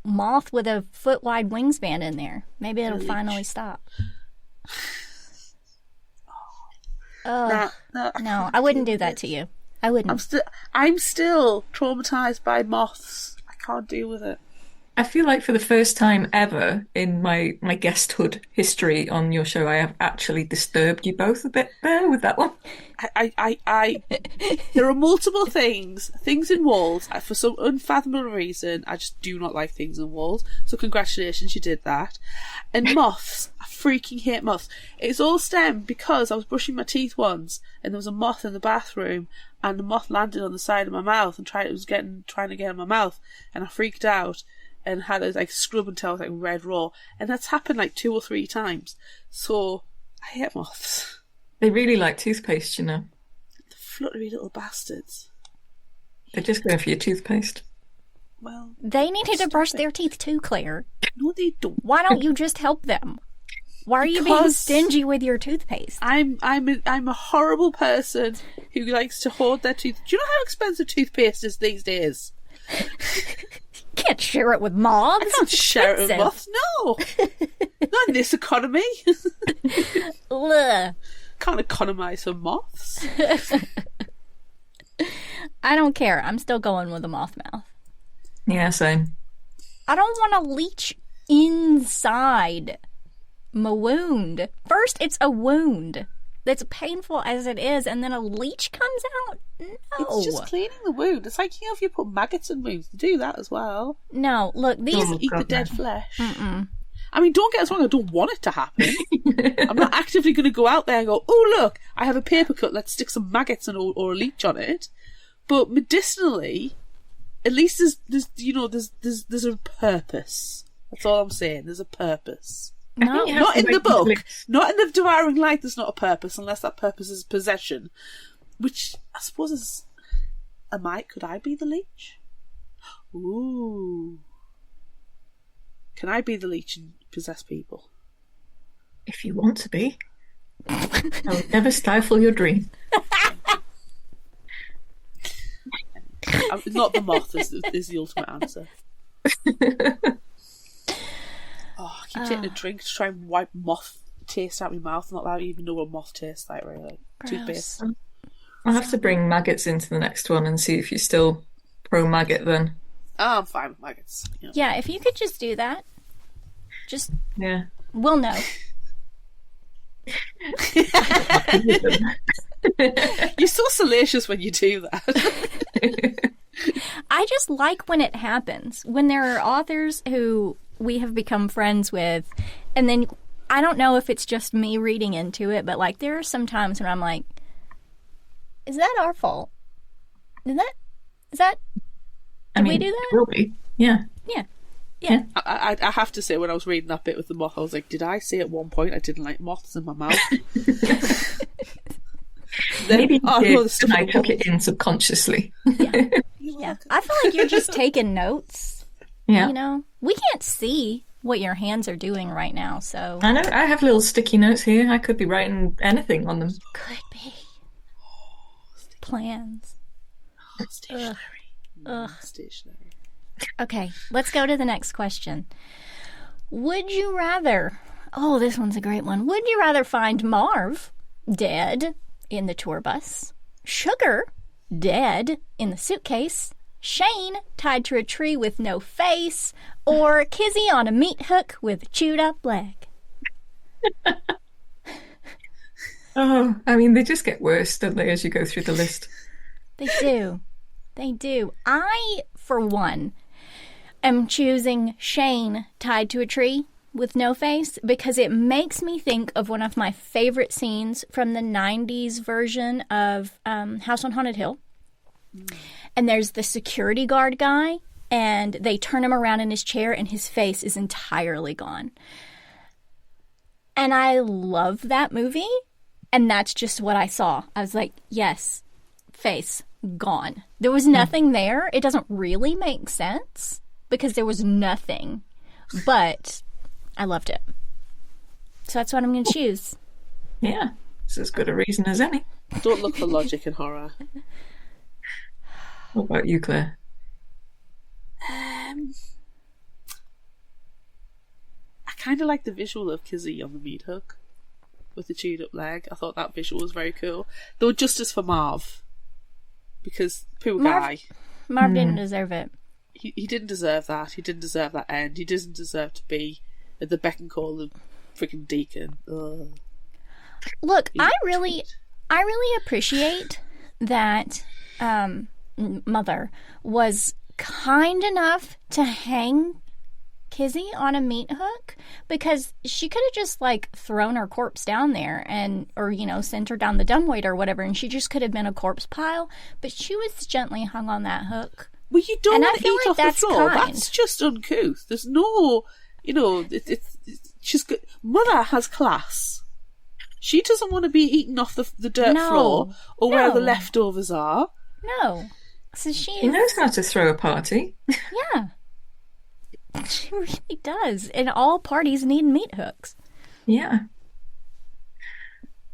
moth with a foot-wide wingspan in there. Maybe it'll finally stop. No, No, I wouldn't do that to you. I wouldn't. I'm still traumatized by moths. I can't deal with it. I feel like for the first time ever in my guesthood history on your show, I have actually disturbed you both a bit there with that one. There are multiple things in walls. For some unfathomable reason, I just do not like things in walls. So congratulations, you did that. And moths, I freaking hate moths. It's all stemmed because I was brushing my teeth once, and there was a moth in the bathroom, and the moth landed on the side of my mouth and trying to get in my mouth, and I freaked out. And had to scrub until I was red raw. And that's happened 2 or 3 times. So I hate moths. They really like toothpaste, you know. The fluttery little bastards. They're just going for your toothpaste. Well, they needed to brush their teeth too, Claire. No, they don't. Why don't you just help them? Why are you being stingy with your toothpaste? I'm a horrible person who likes to hoard their tooth. Do you know how expensive toothpaste is these days? Can't share it with moths. I can't share it with moths. No, not in this economy. Can't economise for moths. I don't care. I'm still going with a moth mouth. Yeah, same. I don't want to leech inside my wound. First, it's a wound that's painful as it is, and then a leech comes out? No. It's just cleaning the wound. It's like, if you put maggots in wounds, to do that as well. No, look, these... eat the dead flesh. Mm-mm. I mean, don't get us wrong, I don't want it to happen. I'm not actively going to go out there and go, oh, look, I have a paper cut, let's stick some maggots or a leech on it. But medicinally, at least there's a purpose. That's all I'm saying. There's a purpose. No, not in the book. Not in the Devouring Light, there's not a purpose, unless that purpose is possession. Which, I suppose is... Could I be the leech? Ooh. Can I be the leech and possess people? If you want to be. I would never stifle your dream. Not the moth is the ultimate answer. I keep taking a drink to try and wipe moth taste out of my mouth. Not that I even know what moth tastes like, really. Toothpaste. I'll have to bring maggots into the next one and see if you're still pro-maggot then. Oh, I'm fine with maggots. Yeah, if you could just do that. Just... Yeah. We'll know. You're so salacious when you do that. I just like when it happens. When there are authors who we have become friends with, and then I don't know if it's just me reading into it, but there are some times when I'm like, is that our fault? Did we do that? It will be. Yeah. Yeah. I have to say, when I was reading that bit with the moth, I was like, did I say at one point I didn't like moths in my mouth? Maybe and I took it in subconsciously. Yeah. I feel like you're just taking notes. Yeah. We can't see what your hands are doing right now, so... I know, I have little sticky notes here. I could be writing anything on them. Could be. Plans. Stationary. Stationary. Okay, let's go to the next question. Would you rather... Oh, this one's a great one. Would you rather find Marv dead in the tour bus, Sugar dead in the suitcase, Shane tied to a tree with no face, or Kizzy on a meat hook with a chewed up leg? Oh, I mean, they just get worse, don't they, as you go through the list? They do. They do. I, for one, am choosing Shane tied to a tree with no face because it makes me think of one of my favorite scenes from the 90s version of House on Haunted Hill. And there's the security guard guy, and they turn him around in his chair, and his face is entirely gone. And I love that movie, and that's just what I saw. I was like, yes, face gone. There was nothing there. It doesn't really make sense because there was nothing, but I loved it. So that's what I'm going to choose. Yeah. It's as good a reason as any. Don't look for logic in horror. What about you, Claire? I kind of like the visual of Kizzy on the meat hook with the chewed up leg. I thought that visual was very cool. Though justice for Marv, because poor guy. Marv didn't deserve it. He didn't deserve that. He didn't deserve that end. He doesn't deserve to be at the beck and call of freaking Deacon. Ugh. Look, I really appreciate that Mother was kind enough to hang Kizzy on a meat hook, because she could have just like thrown her corpse down there or sent her down the dumbwaiter or whatever, and she just could have been a corpse pile. But she was gently hung on that hook. Well, you don't want to eat like off the floor. kind. That's just uncouth. There's no, it's she's good. Mother has class. She doesn't want to be eaten off the dirt floor or where the leftovers are. No. So she knows how to throw a party. Yeah. She really does. And all parties need meat hooks. Yeah.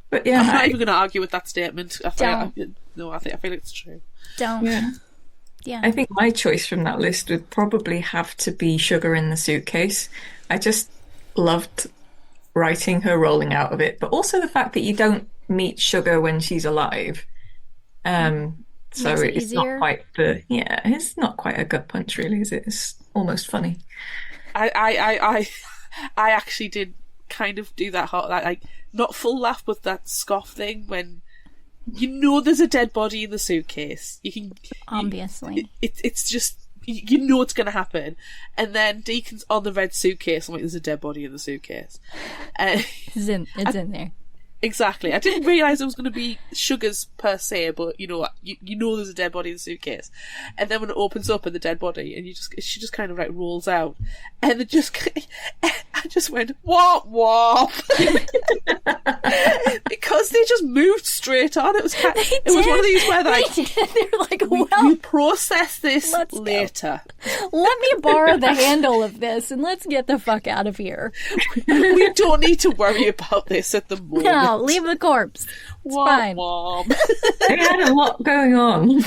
But yeah, I'm not even going to argue with that statement. I feel like it's true. Don't. Yeah. I think my choice from that list would probably have to be Sugar in the Suitcase. I just loved writing her rolling out of it, but also the fact that you don't meet Sugar when she's alive. So it's not quite it's not quite a gut punch, really, is it? It's almost funny. I actually did kind of do that like not full laugh, but that scoff thing when there's a dead body in the suitcase. You can obviously it's just it's going to happen, and then Deacon's on the red suitcase. I'm like, there's a dead body in the suitcase. It's in there. Exactly. I didn't realise it was going to be Sugar's per se, but there's a dead body in the suitcase, and then when it opens up and the dead body, and she just kind of like rolls out, and I just went wop wop because they just moved straight on. It was one of these where they're like, we process this later. Let me borrow the handle of this and let's get the fuck out of here. We don't need to worry about this at the moment. No, leave the corpse. It's fine. They had a lot going on.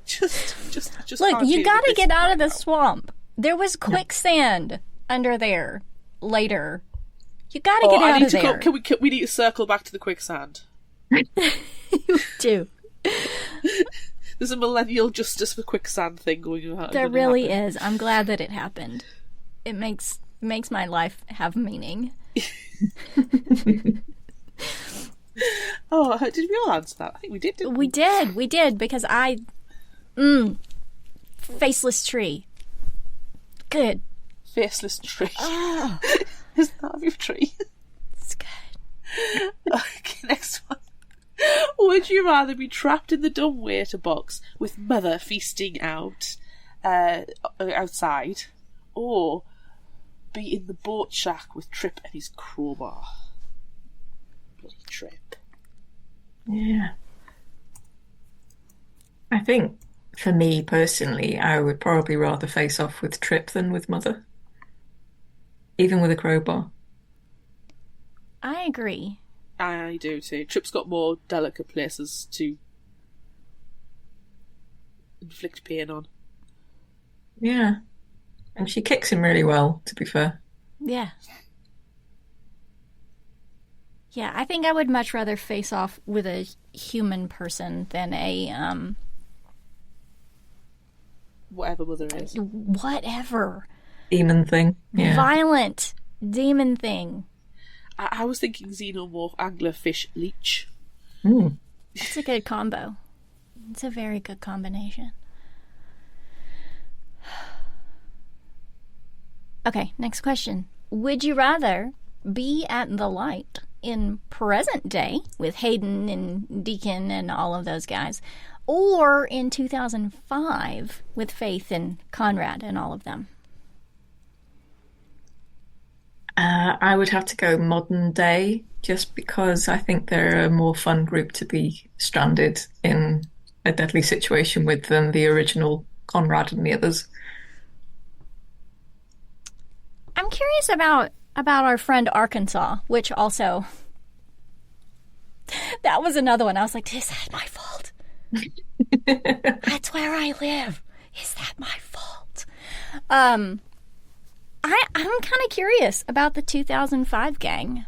Just look, you gotta get out of the swamp. There was quicksand under there later. You gotta get out of there. We need to circle back to the quicksand. You do. There's a millennial justice for quicksand thing going on. There really is. I'm glad that it happened. It makes my life have meaning. Oh, did we all answer that? I think we did, didn't we? We did, because faceless tree. Good. Faceless tree. Oh. Is that your tree? It's good. Okay, next one. Would you rather be trapped in the dumbwaiter box with Mother feasting outside, or be in the boat shack with Trip and his crowbar? Bloody Trip. Yeah. I think, for me personally, I would probably rather face off with Trip than with Mother. Even with a crowbar. I agree. I do too. Trip's got more delicate places to inflict pain on. Yeah. And she kicks him really well, to be fair. Yeah. Yeah, I think I would much rather face off with a human person than a, whatever Mother is. Whatever. Demon thing. Yeah. Violent demon thing. I was thinking xenomorph, anglerfish, leech. It's a good combo. It's a very good combination. Okay, next question. Would you rather be at the light in present day with Hayden and Deacon and all of those guys, or in 2005 with Faith and Conrad and all of them? I would have to go modern day, just because I think they're a more fun group to be stranded in a deadly situation with than the original Conrad and the others. I'm curious about our friend Arkansas, which also That was another one. I was like, is that my fault? That's where I live. Is that my fault? I'm kind of curious about the 2005 gang.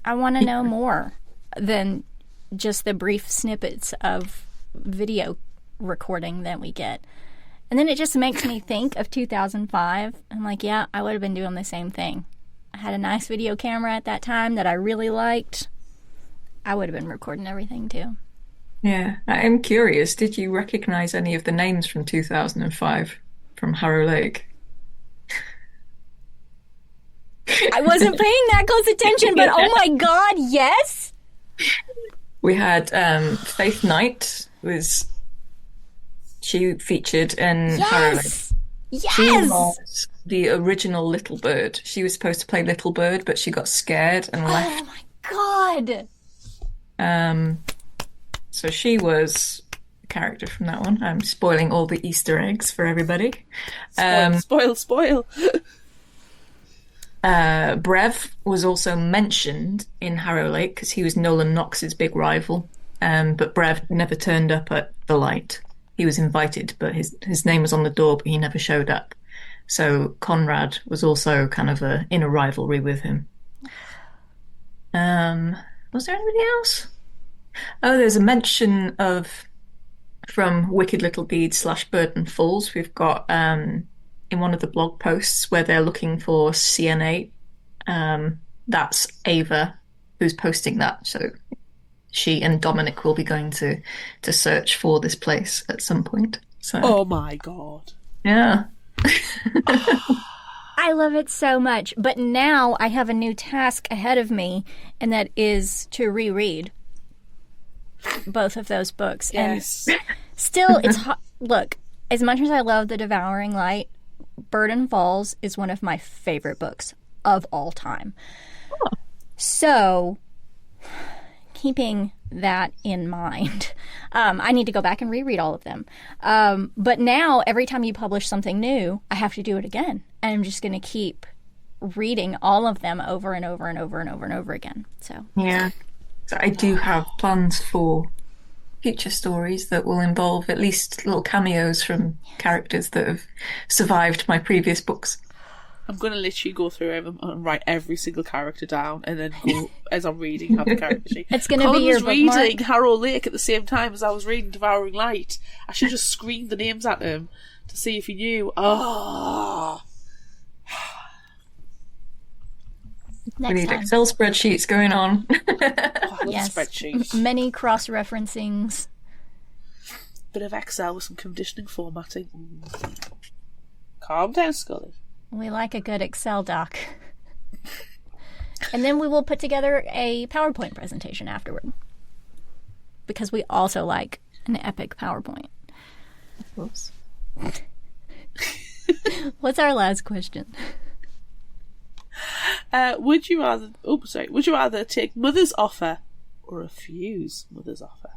I want to know more than just the brief snippets of video recording that we get. And then it just makes me think of 2005. I'm like, yeah, I would have been doing the same thing. I had a nice video camera at that time that I really liked. I would have been recording everything too. Yeah, I'm curious. Did you recognize any of the names from 2005 from Harrow Lake? I wasn't paying that close attention, but oh my god, yes! We had Faith Knight, she featured in Harrow Lake. Yes! She was the original Little Bird. She was supposed to play Little Bird, but she got scared and left. Oh my god! So she was a character from that one. I'm spoiling all the Easter eggs for everybody. Spoil. Brev was also mentioned in Harrow Lake because he was Nolan Knox's big rival. But Brev never turned up at the light. He was invited, but his name was on the door, but he never showed up. So Conrad was also kind of in a rivalry with him. Was there anybody else? Oh, there's a mention from Wicked Little Deeds / Burden Falls. We've got in one of the blog posts where they're looking for CN8. That's Ava who's posting that. So she and Dominic will be going to search for this place at some point. So, oh my god. Yeah. I love it so much. But now I have a new task ahead of me, and that is to reread both of those books. Yes. And still, it's look, as much as I love The Devouring Light, Burden Falls is one of my favorite books of all time. Oh. So, keeping that in mind, I need to go back and reread all of them. But now, every time you publish something new, I have to do it again. And I'm just going to keep reading all of them over and over and over and over and over again. So yeah. So I do have plans for future stories that will involve at least little cameos from characters that have survived my previous books. I'm going to literally go through them and write every single character down, and then go, as I'm reading, have the character sheet. It's going to be your bookmark. Colin was reading Harrow Lake at the same time as I was reading Devouring Light. I should just scream the names at him to see if he knew. Oh. We need Excel spreadsheets going on. I love Yes. spreadsheets. Many cross-referencings. Bit of Excel with some conditioning formatting. Calm down, Scully. We like a good Excel doc. And then we will put together a PowerPoint presentation afterward. Because we also like an epic PowerPoint. Of course. What's our last question? Would you rather take Mother's offer or refuse Mother's offer?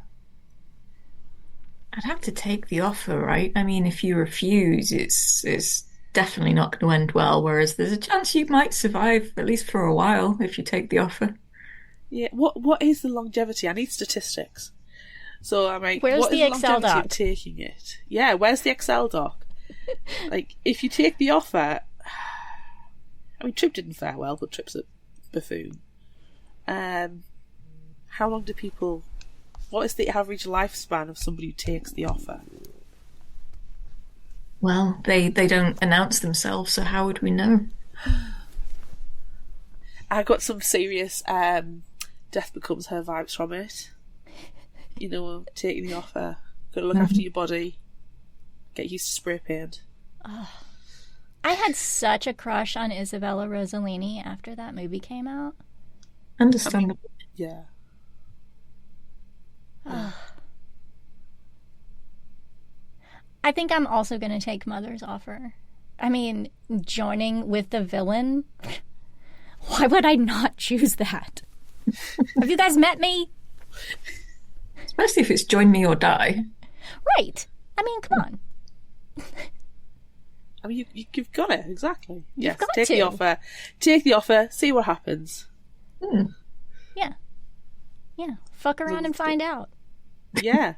I'd have to take the offer, right? I mean, if you refuse, it's definitely not going to end well, whereas there's a chance you might survive, at least for a while, if you take the offer. Yeah, what is the longevity? I need statistics. So I'm like, where's what the is the Excel longevity doc? of taking it? Yeah, where's the Excel doc? Like, if you take the offer, I mean, Trip didn't fare well, but Trip's a buffoon. How long do people... What is the average lifespan of somebody who takes the offer? Well, they don't announce themselves, so how would we know? I got some serious death becomes her vibes from it. You know, taking the offer, gotta look after your body, get used to spray paint. I had such a crush on Isabella Rossellini after that movie came out. Understandable. Yeah. I think I'm also going to take Mother's offer. I mean, joining with the villain, why would I not choose that? Have you guys met me? Especially if it's join me or die. Right. I mean, come on. I mean, you've got it, exactly. You've Yes, got take to. the offer. Take the offer, see what happens. Yeah. Yeah, fuck around and find out. Yeah,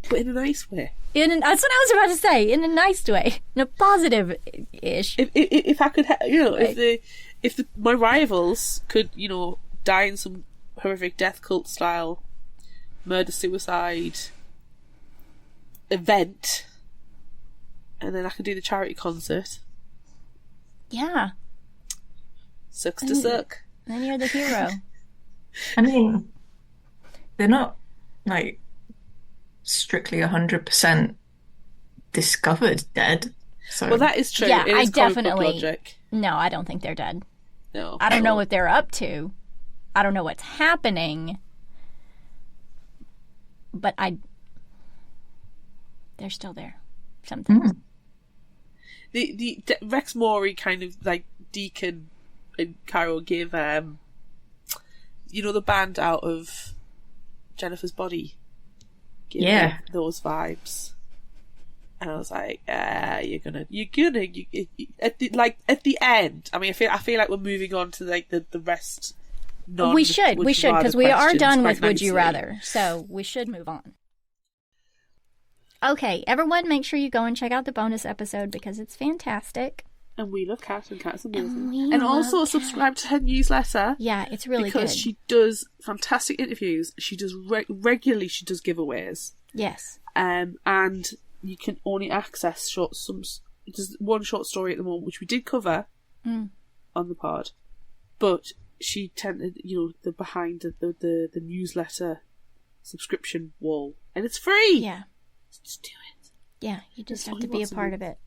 but in a nice way. That's what I was about to say. In a nice way, in a positive-ish. If I could, if my rivals could, die in some horrific death cult style murder suicide event, and then I could do the charity concert. Yeah. Sucks to suck. Then you're the hero. I mean, they're not like strictly 100% discovered dead. So Well, that is true. Yeah, It is I comic book definitely. logic. No, I don't think they're dead. No, I don't know what they're up to. I don't know what's happening. But they're still there. Sometimes. The Rex Morey kind of like Deacon and Carol give the band out of Jennifer's Body. Give Yeah. those vibes. And I was like, at the end. I mean, I feel like we're moving on to like the rest. We should, because we are done with Would You nicely. Rather, so we should move on. Okay, everyone, make sure you go and check out the bonus episode because it's fantastic. And we love Kat, and Kat's And amazing. we And love also Kat. subscribe to her newsletter. Yeah, it's really because good. she does fantastic interviews. She does regularly. She does giveaways. Yes. And you can only access there's one short story at the moment which we did cover on the pod, but she tended the behind the newsletter subscription wall, and it's free. Yeah. Just do it. Yeah, you just It's have only to be a once a part month. of it.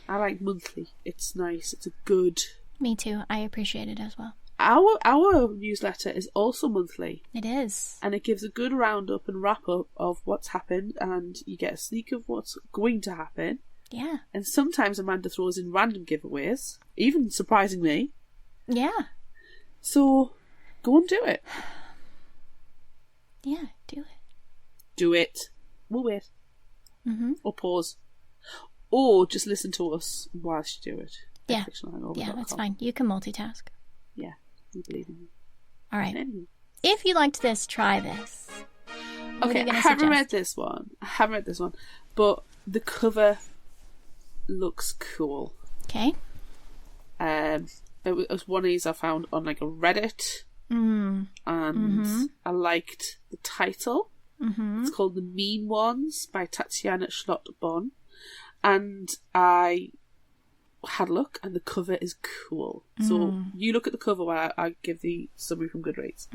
I like monthly. It's nice. It's a good. Me too. I appreciate it as well. Our newsletter is also monthly. It is. And it gives a good roundup and wrap up of what's happened, and you get a sneak of what's going to happen. Yeah. And sometimes Amanda throws in random giveaways, even surprising me. Yeah. So go and do it. Yeah, do it. Do it. We'll wait. Mm-hmm. Or pause. Or just listen to us whilst you do it. Yeah. fictionalhangover.com. Yeah, that's fine. You can multitask. Yeah, we believe in you. All right. Anyway. If you liked this, try this. What are Okay, you I gonna haven't read suggest? this one. But the cover looks cool. Okay. It was one of these I found on like a Reddit. And I liked the title. It's called The Mean Ones by Tatiana Schlott-Bonn. And I had a look, and the cover is cool. So you look at the cover while I give the summary from Goodreads.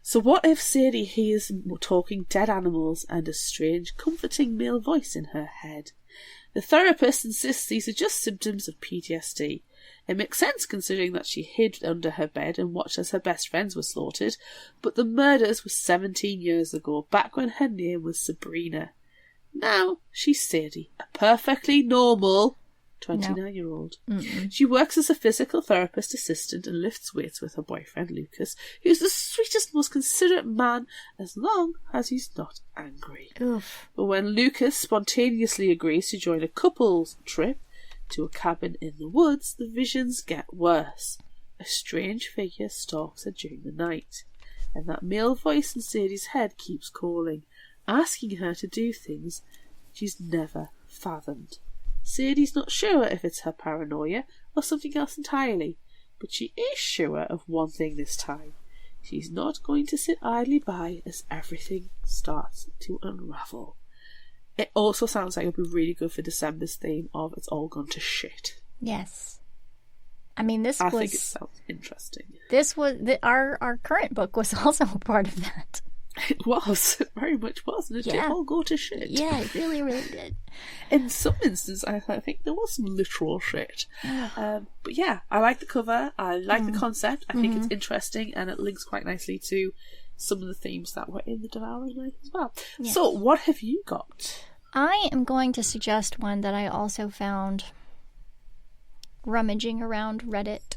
So what if Sadie hears talking dead animals and a strange, comforting male voice in her head? The therapist insists these are just symptoms of PTSD. It makes sense considering that she hid under her bed and watched as her best friends were slaughtered, but the murders were 17 years ago, back when her name was Sabrina. Now she's Sadie, a perfectly normal 29-year-old. She works as a physical therapist assistant and lifts weights with her boyfriend Lucas, who's the sweetest, most considerate man as long as he's not angry. Oof. But when Lucas spontaneously agrees to join a couple's trip to a cabin in the woods, the visions get worse. A strange figure stalks her during the night, and that male voice in Sadie's head keeps calling, asking her to do things she's never fathomed. Sadie's not sure if it's her paranoia or something else entirely, but she is sure of one thing this time. She's not going to sit idly by as everything starts to unravel. It also sounds like it would be really good for December's theme of It's All Gone to Shit. Yes. I mean, I think it sounds interesting. This was our current book was also a part of that. It was. It very much was. And it did all go to shit. Yeah, it really, really did. In some instances, I think there was some literal shit. But yeah, I like the cover. I like the concept. I think it's interesting, and it links quite nicely to some of the themes that were in the Devouring Light as well. Yes. So, what have you got? I am going to suggest one that I also found rummaging around Reddit.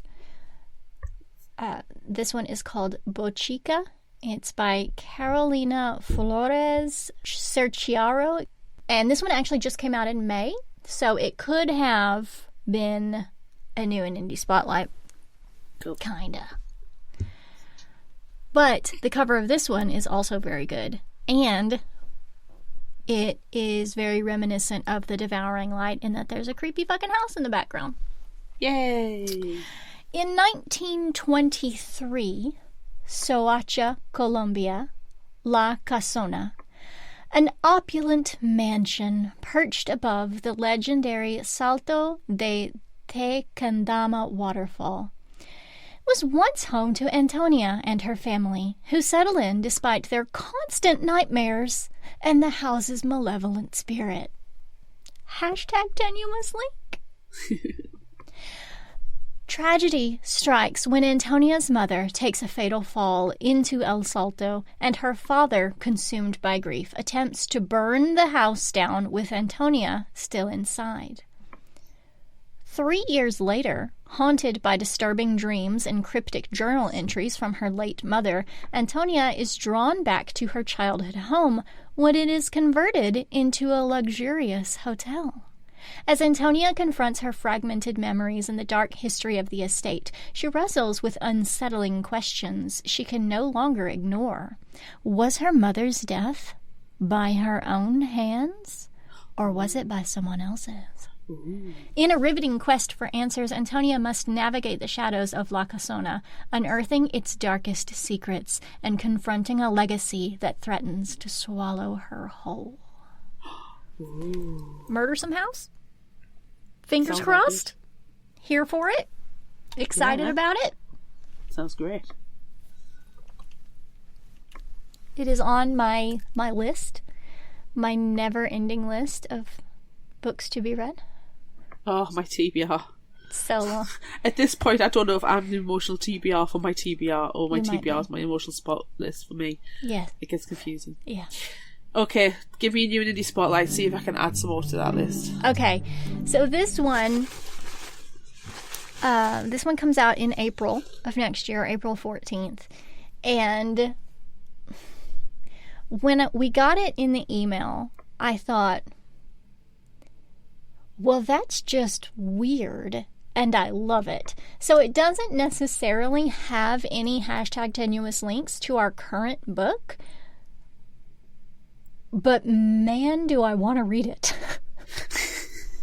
This one is called Bochica. It's by Carolina Flores Cerchiaro. And this one actually just came out in May, so it could have been a new and indie spotlight. Cool. Kinda. But the cover of this one is also very good. And it is very reminiscent of the Devouring Light in that there's a creepy fucking house in the background. Yay! In 1923, Soacha, Colombia, La Casona, an opulent mansion perched above the legendary Salto de Tequendama waterfall, was once home to Antonia and her family, who settle in despite their constant nightmares and the house's malevolent spirit. Hashtag tenuous link. Tragedy strikes when Antonia's mother takes a fatal fall into El Salto, and her father, consumed by grief, attempts to burn the house down with Antonia still inside. 3 years later, haunted by disturbing dreams and cryptic journal entries from her late mother, Antonia is drawn back to her childhood home when it is converted into a luxurious hotel. As Antonia confronts her fragmented memories and the dark history of the estate, she wrestles with unsettling questions she can no longer ignore. Was her mother's death by her own hands, or was it by someone else's? Ooh. In a riveting quest for answers, Antonia must navigate the shadows of La Casona, unearthing its darkest secrets and confronting a legacy that threatens to swallow her whole. Ooh. Murdersome house? Fingers crossed. Like here for it. Excited about it. Sounds great. It is on my list, my never-ending list of books to be read. Oh, my TBR. So long. At this point, I don't know if I'm the emotional TBR for my TBR or my TBR is my emotional spot list for me. Yes. It gets confusing. Yeah. Okay, give me a new and indie spotlight, see if I can add some more to that list. Okay, so this one comes out in April of next year, April 14th. And when we got it in the email, I thought, well, that's just weird, and I love it. So it doesn't necessarily have any hashtag tenuous links to our current book, but man, do I want to read it.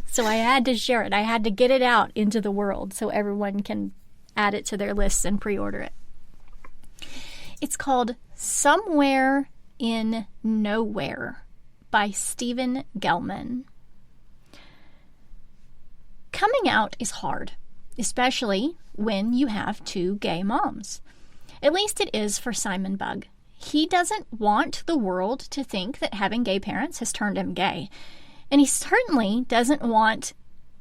So I had to share it. I had to get it out into the world so everyone can add it to their lists and pre-order it. It's called Somewhere in Nowhere by Stephen Gelman. Coming out is hard, especially when you have two gay moms. At least it is for Simon Bugg. He doesn't want the world to think that having gay parents has turned him gay. And he certainly doesn't want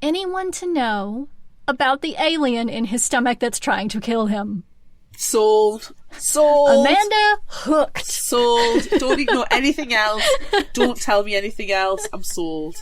anyone to know about the alien in his stomach that's trying to kill him. Sold. Amanda, hooked. Sold. Don't ignore anything else. Don't tell me anything else. I'm sold.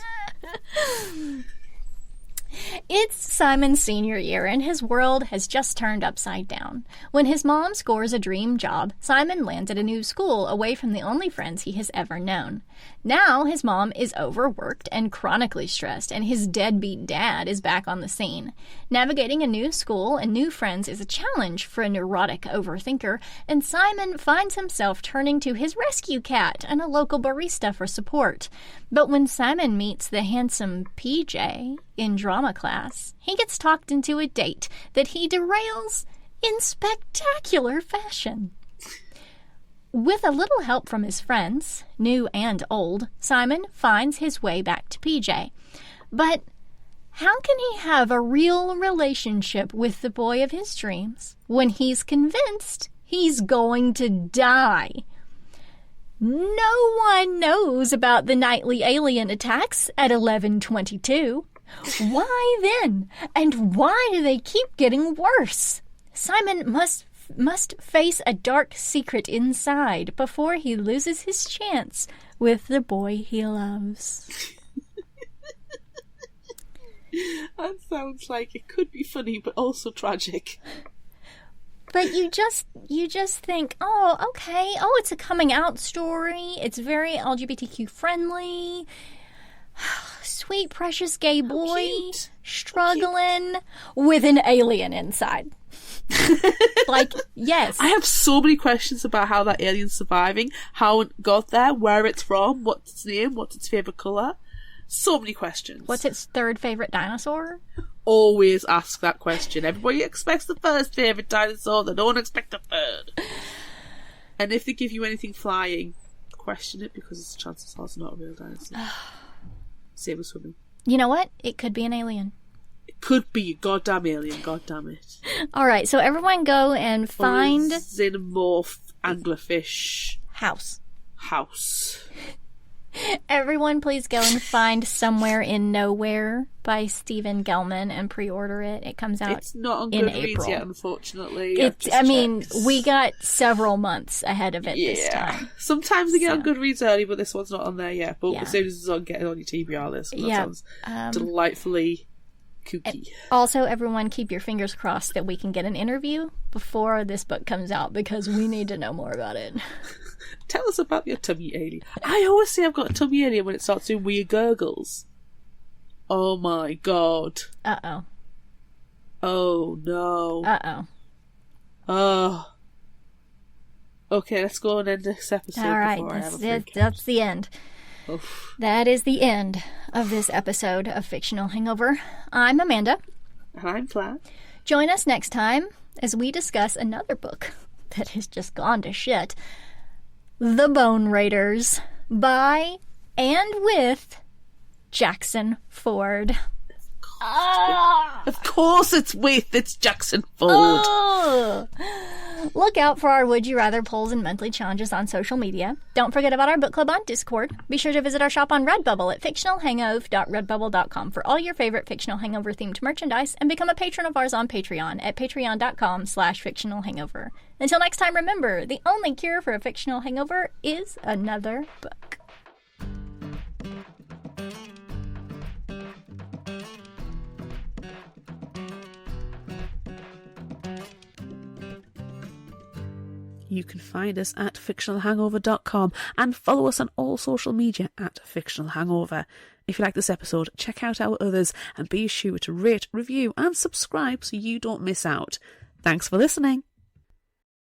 It's Simon's senior year, and his world has just turned upside down. When his mom scores a dream job, Simon lands at a new school away from the only friends he has ever known. Now his mom is overworked and chronically stressed, and his deadbeat dad is back on the scene. Navigating a new school and new friends is a challenge for a neurotic overthinker, and Simon finds himself turning to his rescue cat and a local barista for support. But when Simon meets the handsome PJ in drama class, he gets talked into a date that he derails in spectacular fashion. With a little help from his friends, new and old, Simon finds his way back to PJ. But how can he have a real relationship with the boy of his dreams when he's convinced he's going to die? No one knows about the nightly alien attacks at 11:22. Why then? And why do they keep getting worse? Simon must face a dark secret inside before he loses his chance with the boy he loves. That sounds like it could be funny but also tragic. But you just think, oh, okay, oh, it's a coming out story. It's very LGBTQ friendly. Sweet, precious gay boy cute. struggling with an alien inside. Like, yes. I have so many questions about how that alien's surviving, how it got there, where it's from, what's its name, what's its favourite colour. So many questions. What's its third favourite dinosaur? Always ask that question. Everybody expects the first favourite dinosaur, they don't expect the third. And if they give you anything flying, question it, because chances are it's not a real dinosaur. Same as swimming. You know what? It could be an alien. It could be a goddamn alien, goddamn it. Alright, so everyone go and find... Or a xenomorph anglerfish house. Everyone please go and find Somewhere in Nowhere by Stephen Gelman and pre-order it. It comes out It's not on in Goodreads April. yet, unfortunately. We got several months ahead of it this time. Sometimes they get on Goodreads early, but this one's not on there yet. But as soon as it's on, get it on your TBR list. And that sounds delightfully kooky. Also, everyone keep your fingers crossed that we can get an interview before this book comes out, because we need to know more about it. Tell us about your tummy alien. I always say I've got a tummy alien when it starts doing weird gurgles. Oh my god. Uh-oh. Oh no. Uh-oh. Oh. Okay, let's go and end this episode. All right, that's the end. Oof. That is the end of this episode of Fictional Hangover. I'm Amanda. And I'm Flat. Join us next time as we discuss another book that has just gone to shit. The Bone Raiders by and with Jackson Ford. Of course it's Jackson Ford. Oh. Look out for our Would You Rather polls and monthly challenges on social media. Don't forget about our book club on Discord. Be sure to visit our shop on Redbubble at fictionalhangover.redbubble.com for all your favorite Fictional Hangover themed merchandise, and become a patron of ours on Patreon at patreon.com/fictionalhangover. Until next time, remember, the only cure for a fictional hangover is another book. You can find us at fictionalhangover.com and follow us on all social media at Fictional Hangover. If you like this episode, check out our others and be sure to rate, review and subscribe so you don't miss out. Thanks for listening.